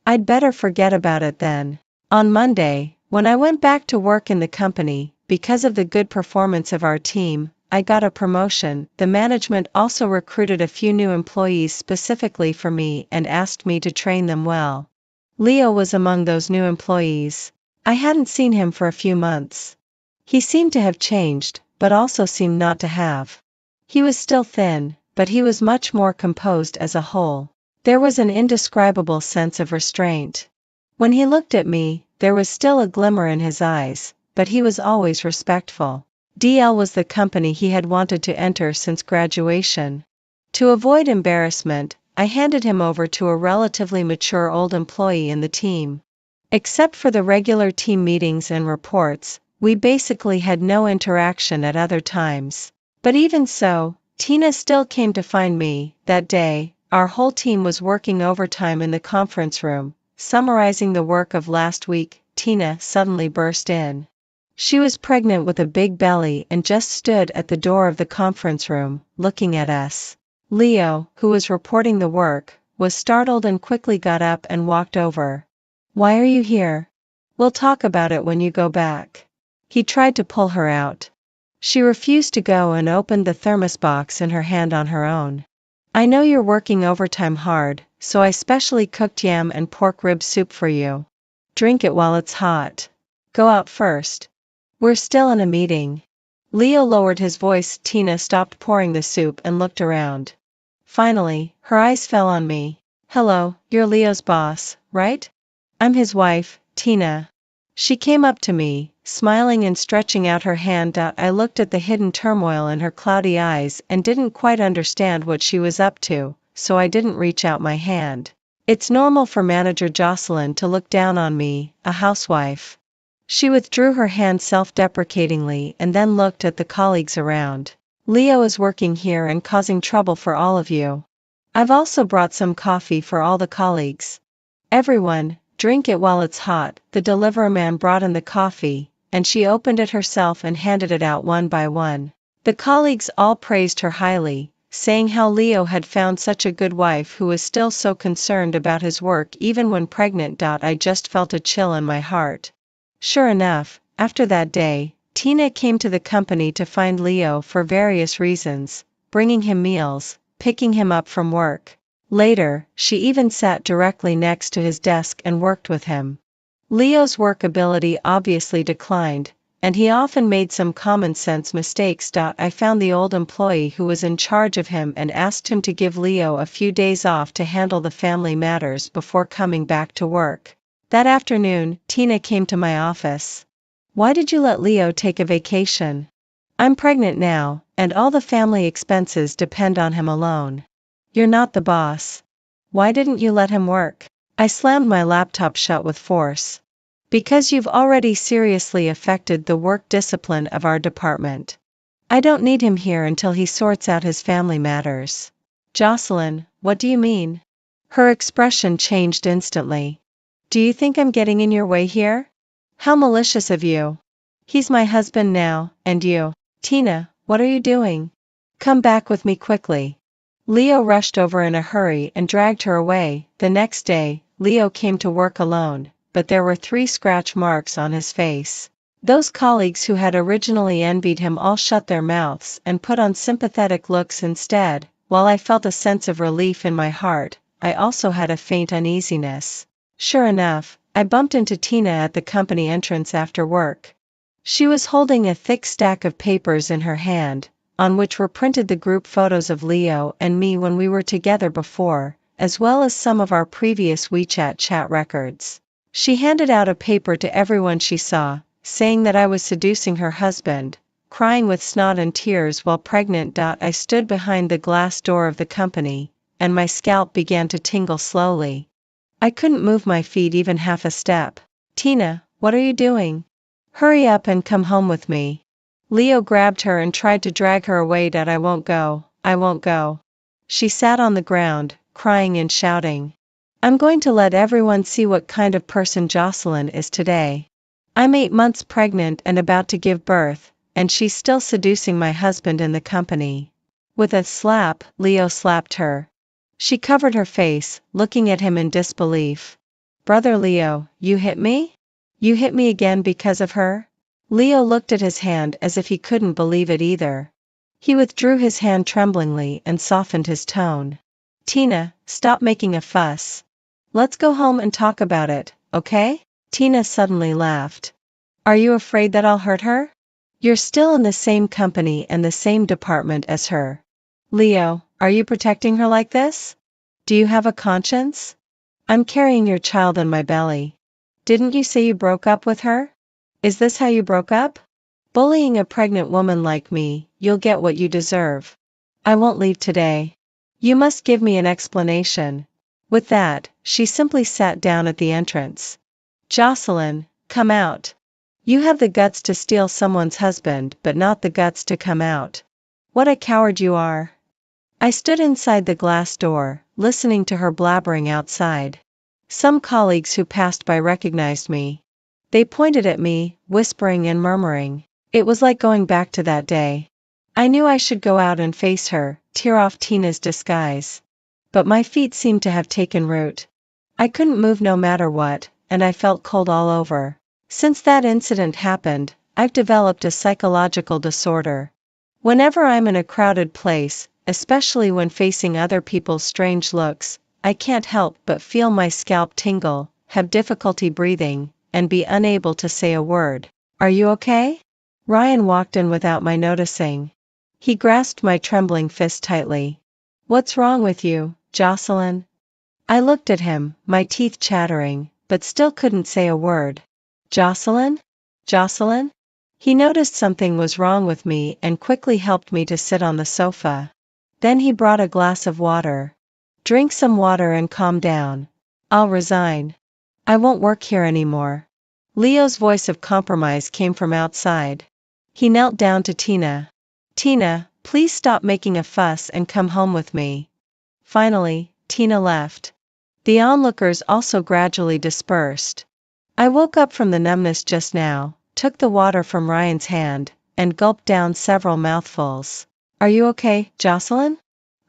I'd better forget about it then. On Monday, when I went back to work in the company, because of the good performance of our team, I got a promotion. The management also recruited a few new employees specifically for me and asked me to train them well. Leo was among those new employees. I hadn't seen him for a few months. He seemed to have changed, but also seemed not to have. He was still thin, but he was much more composed as a whole. There was an indescribable sense of restraint. When he looked at me, there was still a glimmer in his eyes, but he was always respectful. DL was the company he had wanted to enter since graduation. To avoid embarrassment, I handed him over to a relatively mature old employee in the team. Except for the regular team meetings and reports, we basically had no interaction at other times. But even so, Tina still came to find me. That day, our whole team was working overtime in the conference room, summarizing the work of last week. Tina suddenly burst in. She was pregnant with a big belly and just stood at the door of the conference room, looking at us. Leo, who was reporting the work, was startled and quickly got up and walked over. Why are you here? We'll talk about it when you go back. He tried to pull her out. She refused to go and opened the thermos box in her hand on her own. I know you're working overtime hard, so I specially cooked yam and pork rib soup for you. Drink it while it's hot. Go out first. We're still in a meeting. Leo lowered his voice. Tina stopped pouring the soup and looked around. Finally, her eyes fell on me. Hello, you're Leo's boss, right? I'm his wife, Tina. She came up to me, smiling and stretching out her hand. I looked at the hidden turmoil in her cloudy eyes and didn't quite understand what she was up to, so I didn't reach out my hand. It's normal for Manager Jocelyn to look down on me, a housewife. She withdrew her hand self-deprecatingly and then looked at the colleagues around. Leo is working here and causing trouble for all of you. I've also brought some coffee for all the colleagues. Everyone, drink it while it's hot. The delivery man brought in the coffee, and she opened it herself and handed it out one by one. The colleagues all praised her highly, saying how Leo had found such a good wife who was still so concerned about his work even when pregnant. I just felt a chill in my heart. Sure enough, after that day, Tina came to the company to find Leo for various reasons, bringing him meals, picking him up from work. Later, she even sat directly next to his desk and worked with him. Leo's work ability obviously declined, and he often made some common sense mistakes. I found the old employee who was in charge of him and asked him to give Leo a few days off to handle the family matters before coming back to work. That afternoon, Tina came to my office. Why did you let Leo take a vacation? I'm pregnant now, and all the family expenses depend on him alone. You're not the boss. Why didn't you let him work? I slammed my laptop shut with force. Because you've already seriously affected the work discipline of our department. I don't need him here until he sorts out his family matters. Jocelyn, what do you mean? Her expression changed instantly. Do you think I'm getting in your way here? How malicious of you. He's my husband now, and you. Tina, what are you doing? Come back with me quickly. Leo rushed over in a hurry and dragged her away. The next day, Leo came to work alone, but there were 3 scratch marks on his face. Those colleagues who had originally envied him all shut their mouths and put on sympathetic looks instead. While I felt a sense of relief in my heart, I also had a faint uneasiness. Sure enough, I bumped into Tina at the company entrance after work. She was holding a thick stack of papers in her hand, on which were printed the group photos of Leo and me when we were together before, as well as some of our previous WeChat chat records. She handed out a paper to everyone she saw, saying that I was seducing her husband, crying with snot and tears while pregnant. I stood behind the glass door of the company, and my scalp began to tingle slowly. I couldn't move my feet even half a step. Tina, what are you doing? Hurry up and come home with me. Leo grabbed her and tried to drag her away. I won't go, I won't go. She sat on the ground, crying and shouting. I'm going to let everyone see what kind of person Jocelyn is today. I'm 8 months pregnant and about to give birth, and she's still seducing my husband in the company. With a slap, Leo slapped her. She covered her face, looking at him in disbelief. Brother Leo, you hit me? You hit me again because of her? Leo looked at his hand as if he couldn't believe it either. He withdrew his hand tremblingly and softened his tone. Tina, stop making a fuss. Let's go home and talk about it, okay? Tina suddenly laughed. Are you afraid that I'll hurt her? You're still in the same company and the same department as her. Leo, are you protecting her like this? Do you have a conscience? I'm carrying your child in my belly. Didn't you say you broke up with her? Is this how you broke up? Bullying a pregnant woman like me, you'll get what you deserve. I won't leave today. You must give me an explanation. With that, she simply sat down at the entrance. Jocelyn, come out. You have the guts to steal someone's husband but not the guts to come out. What a coward you are. I stood inside the glass door, listening to her blabbering outside. Some colleagues who passed by recognized me. They pointed at me, whispering and murmuring. It was like going back to that day. I knew I should go out and face her, tear off Tina's disguise. But my feet seemed to have taken root. I couldn't move no matter what, and I felt cold all over. Since that incident happened, I've developed a psychological disorder. Whenever I'm in a crowded place, especially when facing other people's strange looks, I can't help but feel my scalp tingle, have difficulty breathing, and be unable to say a word. Are you okay? Ryan walked in without my noticing. He grasped my trembling fist tightly. What's wrong with you, Jocelyn? I looked at him, my teeth chattering, but still couldn't say a word. Jocelyn? Jocelyn? He noticed something was wrong with me and quickly helped me to sit on the sofa. Then he brought a glass of water. Drink some water and calm down. I'll resign. I won't work here anymore. Leo's voice of compromise came from outside. He knelt down to Tina. Tina, please stop making a fuss and come home with me. Finally, Tina left. The onlookers also gradually dispersed. I woke up from the numbness just now, took the water from Ryan's hand, and gulped down several mouthfuls. Are you okay, Jocelyn?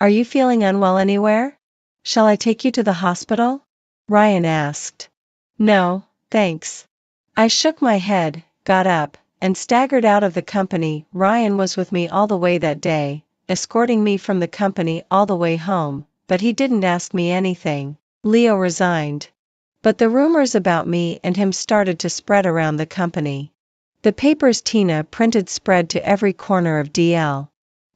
Are you feeling unwell anywhere? Shall I take you to the hospital? Ryan asked. No, thanks. I shook my head, got up, and staggered out of the company. Ryan was with me all the way that day, escorting me from the company all the way home, but he didn't ask me anything. Leo resigned. But the rumors about me and him started to spread around the company. The papers Tina printed spread to every corner of DL.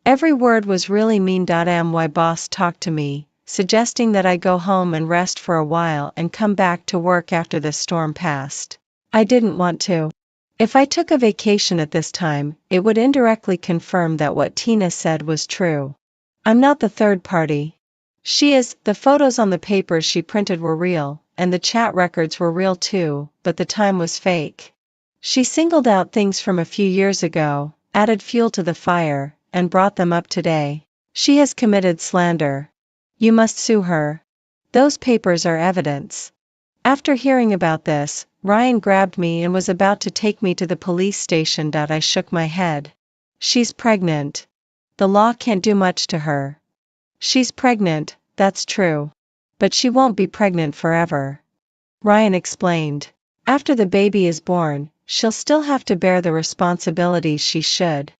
Every word was really mean. My boss talked to me, suggesting that I go home and rest for a while and come back to work after the storm passed. I didn't want to. If I took a vacation at this time, it would indirectly confirm that what Tina said was true. I'm not the third party. She is. The photos on the papers she printed were real, and the chat records were real too, but the time was fake. She singled out things from a few years ago, added fuel to the fire, and brought them up today. She has committed slander. You must sue her. Those papers are evidence. After hearing about this, Ryan grabbed me and was about to take me to the police station. I shook my head. She's pregnant. The law can't do much to her. She's pregnant, that's true. But she won't be pregnant forever. Ryan explained. After the baby is born, she'll still have to bear the responsibilities she should.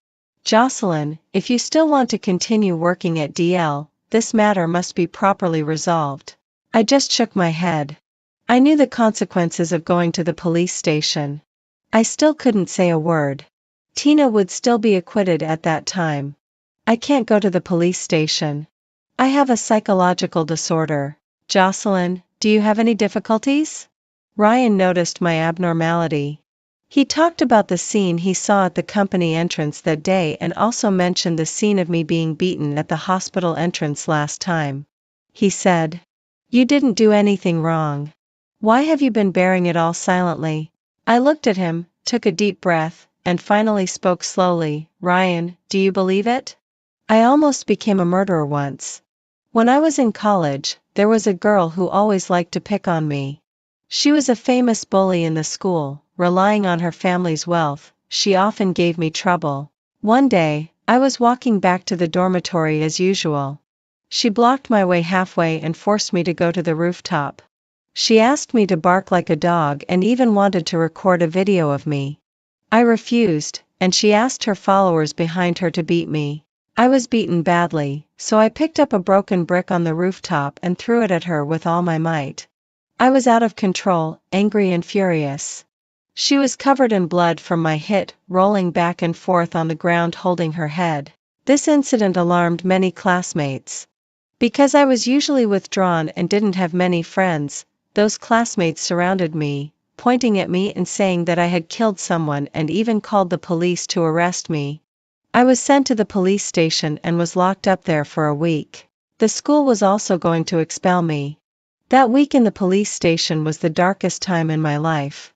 Jocelyn, if you still want to continue working at DL, this matter must be properly resolved. I just shook my head. I knew the consequences of going to the police station. I still couldn't say a word. Tina would still be acquitted at that time. I can't go to the police station. I have a psychological disorder. Jocelyn, do you have any difficulties? Ryan noticed my abnormality. He talked about the scene he saw at the company entrance that day and also mentioned the scene of me being beaten at the hospital entrance last time. He said, "You didn't do anything wrong. Why have you been bearing it all silently?" I looked at him, took a deep breath, and finally spoke slowly. Ryan, do you believe it? I almost became a murderer once. When I was in college, there was a girl who always liked to pick on me. She was a famous bully in the school. Relying on her family's wealth, she often gave me trouble. One day, I was walking back to the dormitory as usual. She blocked my way halfway and forced me to go to the rooftop. She asked me to bark like a dog and even wanted to record a video of me. I refused, and she asked her followers behind her to beat me. I was beaten badly, so I picked up a broken brick on the rooftop and threw it at her with all my might. I was out of control, angry and furious. She was covered in blood from my hit, rolling back and forth on the ground holding her head. This incident alarmed many classmates. Because I was usually withdrawn and didn't have many friends, those classmates surrounded me, pointing at me and saying that I had killed someone and even called the police to arrest me. I was sent to the police station and was locked up there for a week. The school was also going to expel me. That week in the police station was the darkest time in my life.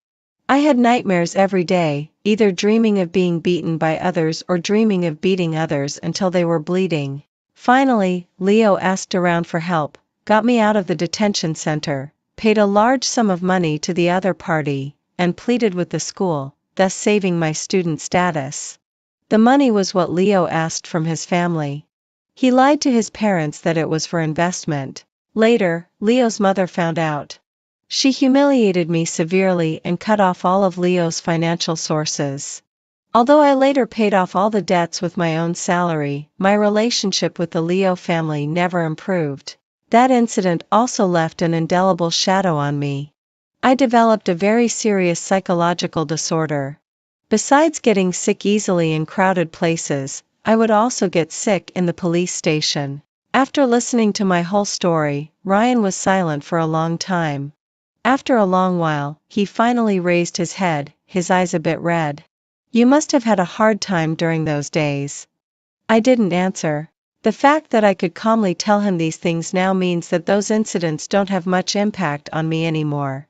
I had nightmares every day, either dreaming of being beaten by others or dreaming of beating others until they were bleeding. Finally, Leo asked around for help, got me out of the detention center, paid a large sum of money to the other party, and pleaded with the school, thus saving my student status. The money was what Leo asked from his family. He lied to his parents that it was for investment. Later, Leo's mother found out. She humiliated me severely and cut off all of Leo's financial sources. Although I later paid off all the debts with my own salary, my relationship with the Leo family never improved. That incident also left an indelible shadow on me. I developed a very serious psychological disorder. Besides getting sick easily in crowded places, I would also get sick in the police station. After listening to my whole story, Ryan was silent for a long time. After a long while, he finally raised his head, his eyes a bit red. You must have had a hard time during those days. I didn't answer. The fact that I could calmly tell him these things now means that those incidents don't have much impact on me anymore.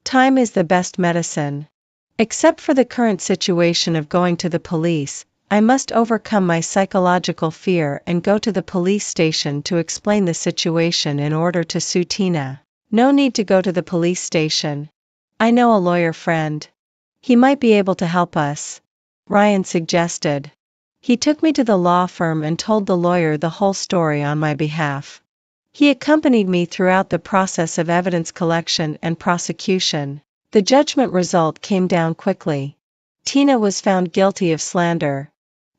Time is the best medicine. Except for the current situation of going to the police, I must overcome my psychological fear and go to the police station to explain the situation in order to sue Tina. No need to go to the police station. I know a lawyer friend. He might be able to help us, Ryan suggested. He took me to the law firm and told the lawyer the whole story on my behalf. He accompanied me throughout the process of evidence collection and prosecution. The judgment result came down quickly. Tina was found guilty of slander.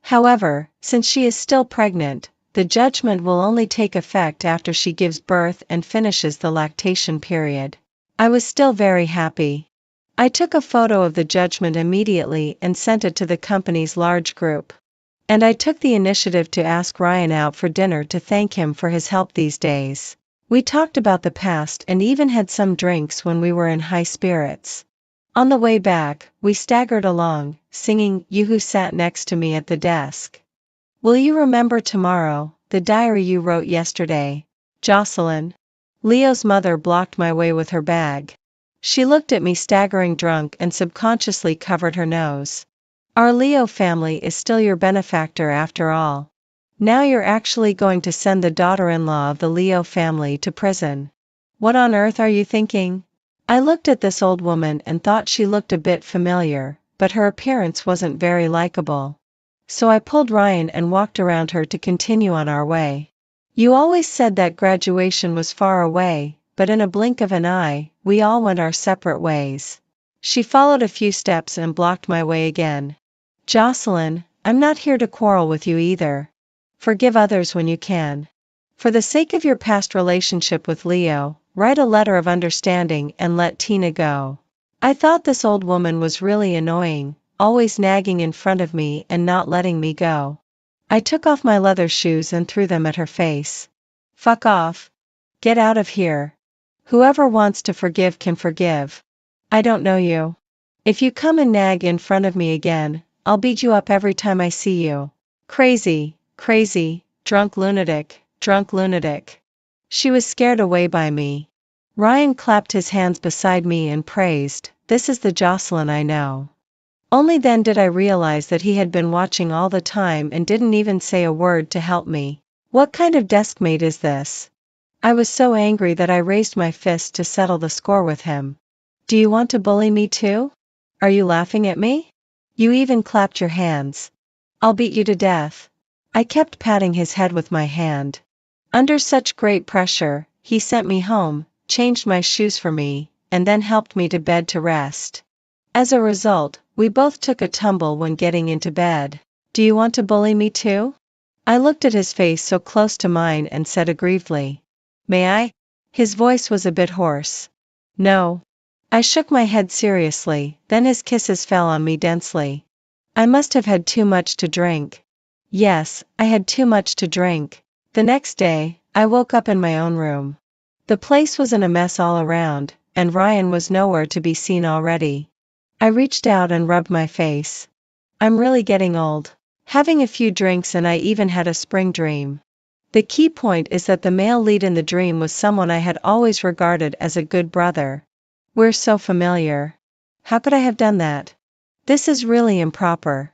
However, since she is still pregnant, the judgment will only take effect after she gives birth and finishes the lactation period. I was still very happy. I took a photo of the judgment immediately and sent it to the company's large group. And I took the initiative to ask Ryan out for dinner to thank him for his help these days. We talked about the past and even had some drinks when we were in high spirits. On the way back, we staggered along, singing "You Who Sat Next to Me" at the desk. Will you remember tomorrow, the diary you wrote yesterday, Jocelyn? Leo's mother blocked my way with her bag. She looked at me staggering drunk and subconsciously covered her nose. Our Leo family is still your benefactor after all. Now you're actually going to send the daughter-in-law of the Leo family to prison. What on earth are you thinking? I looked at this old woman and thought she looked a bit familiar, but her appearance wasn't very likable. So I pulled Ryan and walked around her to continue on our way. You always said that graduation was far away, but in a blink of an eye, we all went our separate ways. She followed a few steps and blocked my way again. Jocelyn, I'm not here to quarrel with you either. Forgive others when you can. For the sake of your past relationship with Leo, write a letter of understanding and let Tina go. I thought this old woman was really annoying, always nagging in front of me and not letting me go. I took off my leather shoes and threw them at her face. Fuck off. Get out of here. Whoever wants to forgive can forgive. I don't know you. If you come and nag in front of me again, I'll beat you up every time I see you. Crazy, crazy, drunk lunatic, drunk lunatic. She was scared away by me. Ryan clapped his hands beside me and praised, "This is the Jocelyn I know." Only then did I realize that he had been watching all the time and didn't even say a word to help me. What kind of deskmate is this? I was so angry that I raised my fist to settle the score with him. Do you want to bully me too? Are you laughing at me? You even clapped your hands. I'll beat you to death. I kept patting his head with my hand. Under such great pressure, he sent me home, changed my shoes for me, and then helped me to bed to rest. As a result, we both took a tumble when getting into bed. Do you want to bully me too? I looked at his face so close to mine and said aggrievedly. May I? His voice was a bit hoarse. No. I shook my head seriously, then his kisses fell on me densely. I must have had too much to drink. Yes, I had too much to drink. The next day, I woke up in my own room. The place was in a mess all around, and Ryan was nowhere to be seen already. I reached out and rubbed my face. I'm really getting old. Having a few drinks and I even had a spring dream. The key point is that the male lead in the dream was someone I had always regarded as a good brother. We're so familiar. How could I have done that? This is really improper.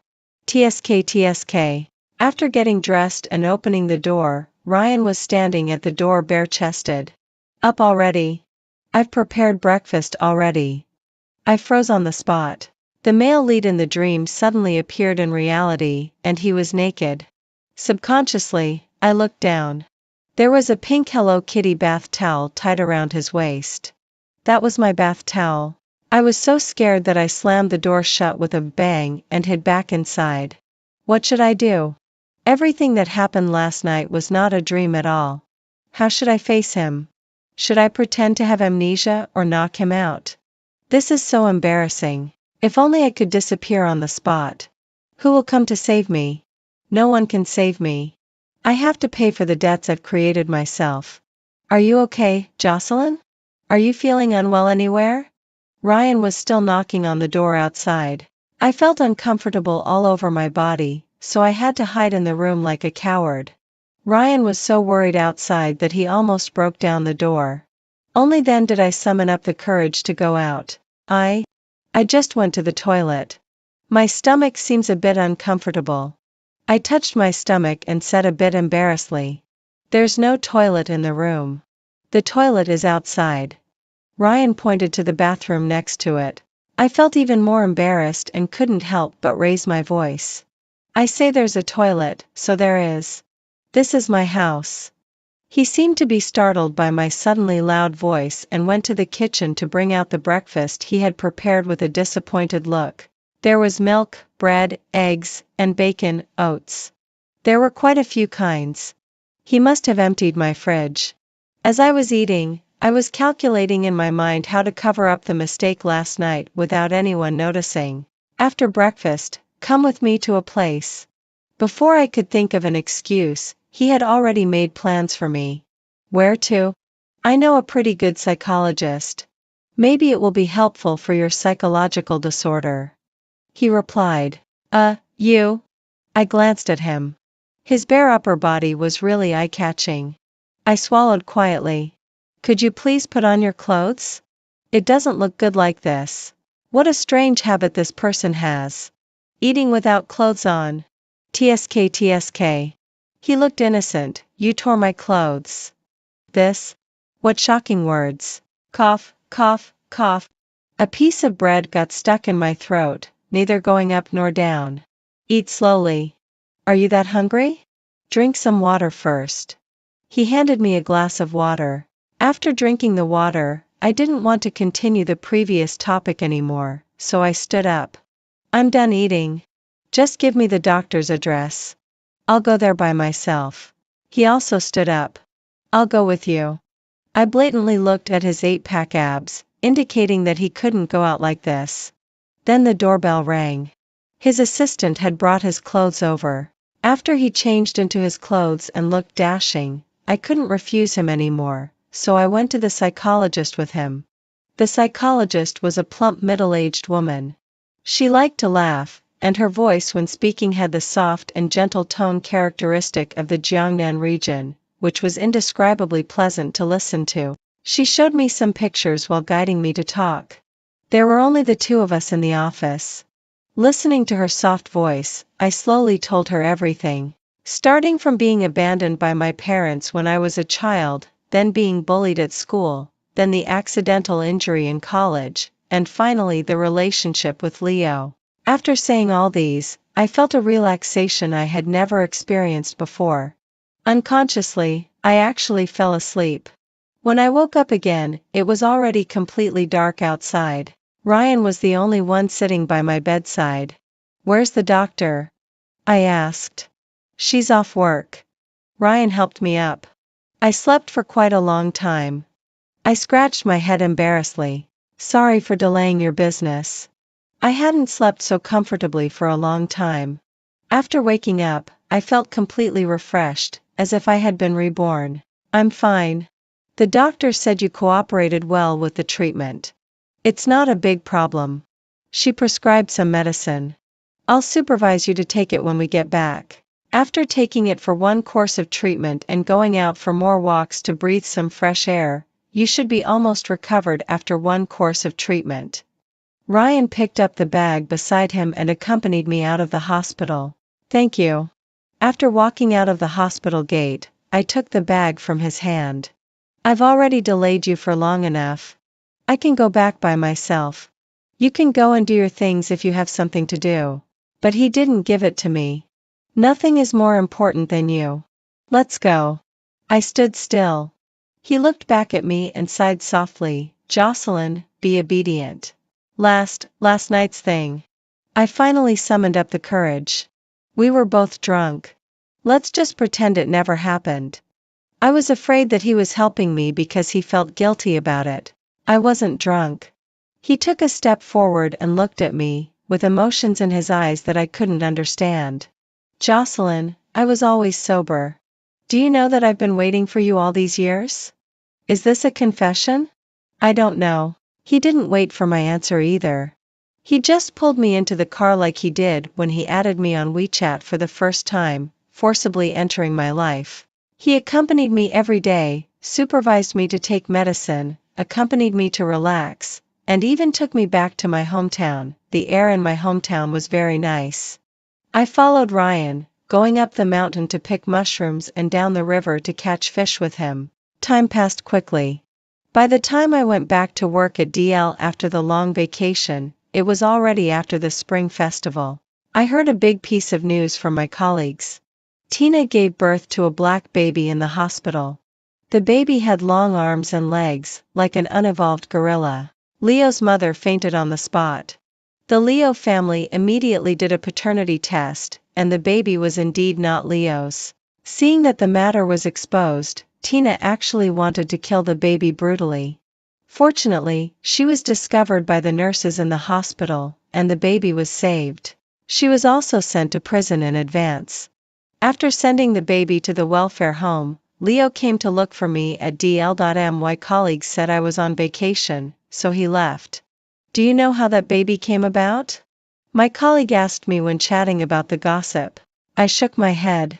TSK. After getting dressed and opening the door, Ryan was standing at the door bare-chested. Up already? I've prepared breakfast already. I froze on the spot. The male lead in the dream suddenly appeared in reality, and he was naked. Subconsciously, I looked down. There was a pink Hello Kitty bath towel tied around his waist. That was my bath towel. I was so scared that I slammed the door shut with a bang and hid back inside. What should I do? Everything that happened last night was not a dream at all. How should I face him? Should I pretend to have amnesia or knock him out? This is so embarrassing. If only I could disappear on the spot. Who will come to save me? No one can save me. I have to pay for the debts I've created myself. Are you okay, Jocelyn? Are you feeling unwell anywhere? Ryan was still knocking on the door outside. I felt uncomfortable all over my body, so I had to hide in the room like a coward. Ryan was so worried outside that he almost broke down the door. Only then did I summon up the courage to go out. I just went to the toilet. My stomach seems a bit uncomfortable. I touched my stomach and said a bit embarrassedly. There's no toilet in the room. The toilet is outside. Ryan pointed to the bathroom next to it. I felt even more embarrassed and couldn't help but raise my voice. I say there's a toilet, so there is. This is my house. He seemed to be startled by my suddenly loud voice and went to the kitchen to bring out the breakfast he had prepared with a disappointed look. There was milk, bread, eggs, and bacon, oats. There were quite a few kinds. He must have emptied my fridge. As I was eating, I was calculating in my mind how to cover up the mistake last night without anyone noticing. After breakfast, come with me to a place. Before I could think of an excuse, he had already made plans for me. Where to? I know a pretty good psychologist. Maybe it will be helpful for your psychological disorder. He replied. You? I glanced at him. His bare upper body was really eye-catching. I swallowed quietly. Could you please put on your clothes? It doesn't look good like this. What a strange habit this person has. Eating without clothes on. TSK TSK. He looked innocent. You tore my clothes. This? What shocking words. Cough, cough, cough. A piece of bread got stuck in my throat, neither going up nor down. Eat slowly. Are you that hungry? Drink some water first. He handed me a glass of water. After drinking the water, I didn't want to continue the previous topic anymore, so I stood up. I'm done eating. Just give me the doctor's address. I'll go there by myself. He also stood up. I'll go with you. I blatantly looked at his 8-pack abs, indicating that he couldn't go out like this. Then the doorbell rang. His assistant had brought his clothes over. After he changed into his clothes and looked dashing, I couldn't refuse him anymore, so I went to the psychologist with him. The psychologist was a plump middle-aged woman. She liked to laugh, and her voice when speaking had the soft and gentle tone characteristic of the Jiangnan region, which was indescribably pleasant to listen to. She showed me some pictures while guiding me to talk. There were only the two of us in the office. Listening to her soft voice, I slowly told her everything. Starting from being abandoned by my parents when I was a child, then being bullied at school, then the accidental injury in college, and finally the relationship with Leo. After saying all these, I felt a relaxation I had never experienced before. Unconsciously, I actually fell asleep. When I woke up again, it was already completely dark outside. Ryan was the only one sitting by my bedside. Where's the doctor? I asked. She's off work. Ryan helped me up. I slept for quite a long time. I scratched my head embarrassedly. Sorry for delaying your business. I hadn't slept so comfortably for a long time. After waking up, I felt completely refreshed, as if I had been reborn. I'm fine. The doctor said you cooperated well with the treatment. It's not a big problem. She prescribed some medicine. I'll supervise you to take it when we get back. After taking it for one course of treatment and going out for more walks to breathe some fresh air, you should be almost recovered after one course of treatment. Ryan picked up the bag beside him and accompanied me out of the hospital. Thank you. After walking out of the hospital gate, I took the bag from his hand. I've already delayed you for long enough. I can go back by myself. You can go and do your things if you have something to do. But he didn't give it to me. Nothing is more important than you. Let's go. I stood still. He looked back at me and sighed softly. Jocelyn, be obedient. Last night's thing. I finally summoned up the courage. We were both drunk. Let's just pretend it never happened. I was afraid that he was helping me because he felt guilty about it. I wasn't drunk. He took a step forward and looked at me, with emotions in his eyes that I couldn't understand. Jocelyn, I was always sober. Do you know that I've been waiting for you all these years? Is this a confession? I don't know. He didn't wait for my answer either. He just pulled me into the car like he did when he added me on WeChat for the first time, forcibly entering my life. He accompanied me every day, supervised me to take medicine, accompanied me to relax, and even took me back to my hometown. The air in my hometown was very nice. I followed Ryan, going up the mountain to pick mushrooms and down the river to catch fish with him. Time passed quickly. By the time I went back to work at DL after the long vacation, it was already after the spring festival. I heard a big piece of news from my colleagues. Tina gave birth to a black baby in the hospital. The baby had long arms and legs, like an unevolved gorilla. Leo's mother fainted on the spot. The Leo family immediately did a paternity test, and the baby was indeed not Leo's. Seeing that the matter was exposed, Tina actually wanted to kill the baby brutally. Fortunately, she was discovered by the nurses in the hospital, and the baby was saved. She was also sent to prison in advance. After sending the baby to the welfare home, Leo came to look for me at DL.my colleagues said I was on vacation, so he left. Do you know how that baby came about? My colleague asked me when chatting about the gossip. I shook my head.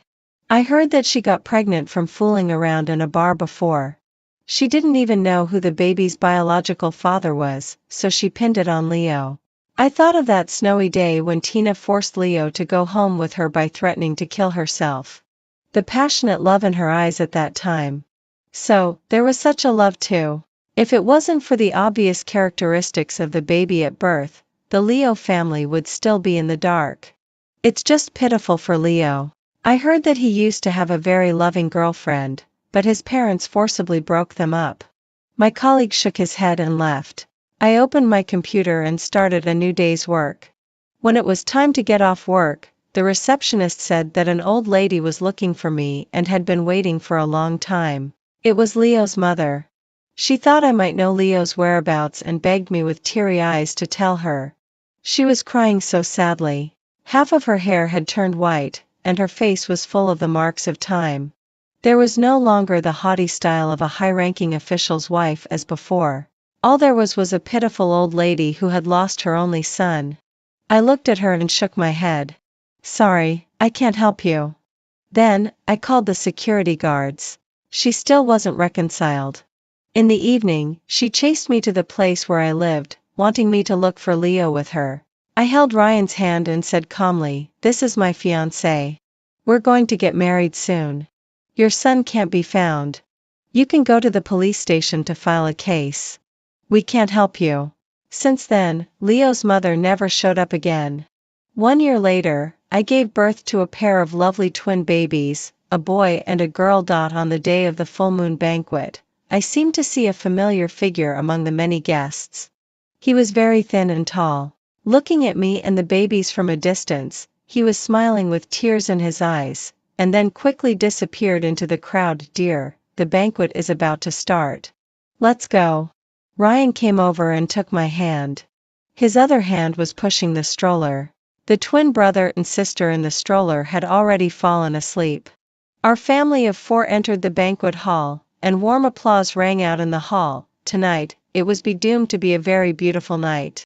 I heard that she got pregnant from fooling around in a bar before. She didn't even know who the baby's biological father was, so she pinned it on Leo. I thought of that snowy day when Tina forced Leo to go home with her by threatening to kill herself. The passionate love in her eyes at that time. So, there was such a love too. If it wasn't for the obvious characteristics of the baby at birth, the Leo family would still be in the dark. It's just pitiful for Leo. I heard that he used to have a very loving girlfriend, but his parents forcibly broke them up. My colleague shook his head and left. I opened my computer and started a new day's work. When it was time to get off work, the receptionist said that an old lady was looking for me and had been waiting for a long time. It was Leo's mother. She thought I might know Leo's whereabouts and begged me with teary eyes to tell her. She was crying so sadly. Half of her hair had turned white, and her face was full of the marks of time. There was no longer the haughty style of a high-ranking official's wife as before. All there was a pitiful old lady who had lost her only son. I looked at her and shook my head. Sorry, I can't help you. Then, I called the security guards. She still wasn't reconciled. In the evening, she chased me to the place where I lived, wanting me to look for Leo with her. I held Ryan's hand and said calmly, "This is my fiancé. We're going to get married soon. Your son can't be found. You can go to the police station to file a case. We can't help you." Since then, Leo's mother never showed up again. 1 year later, I gave birth to a pair of lovely twin babies, a boy and a girl. On the day of the full moon banquet, I seemed to see a familiar figure among the many guests. He was very thin and tall. Looking at me and the babies from a distance, he was smiling with tears in his eyes, and then quickly disappeared into the crowd. "Dear, the banquet is about to start. Let's go." Ryan came over and took my hand. His other hand was pushing the stroller. The twin brother and sister in the stroller had already fallen asleep. Our family of 4 entered the banquet hall, and warm applause rang out in the hall. Tonight, it was doomed to be a very beautiful night.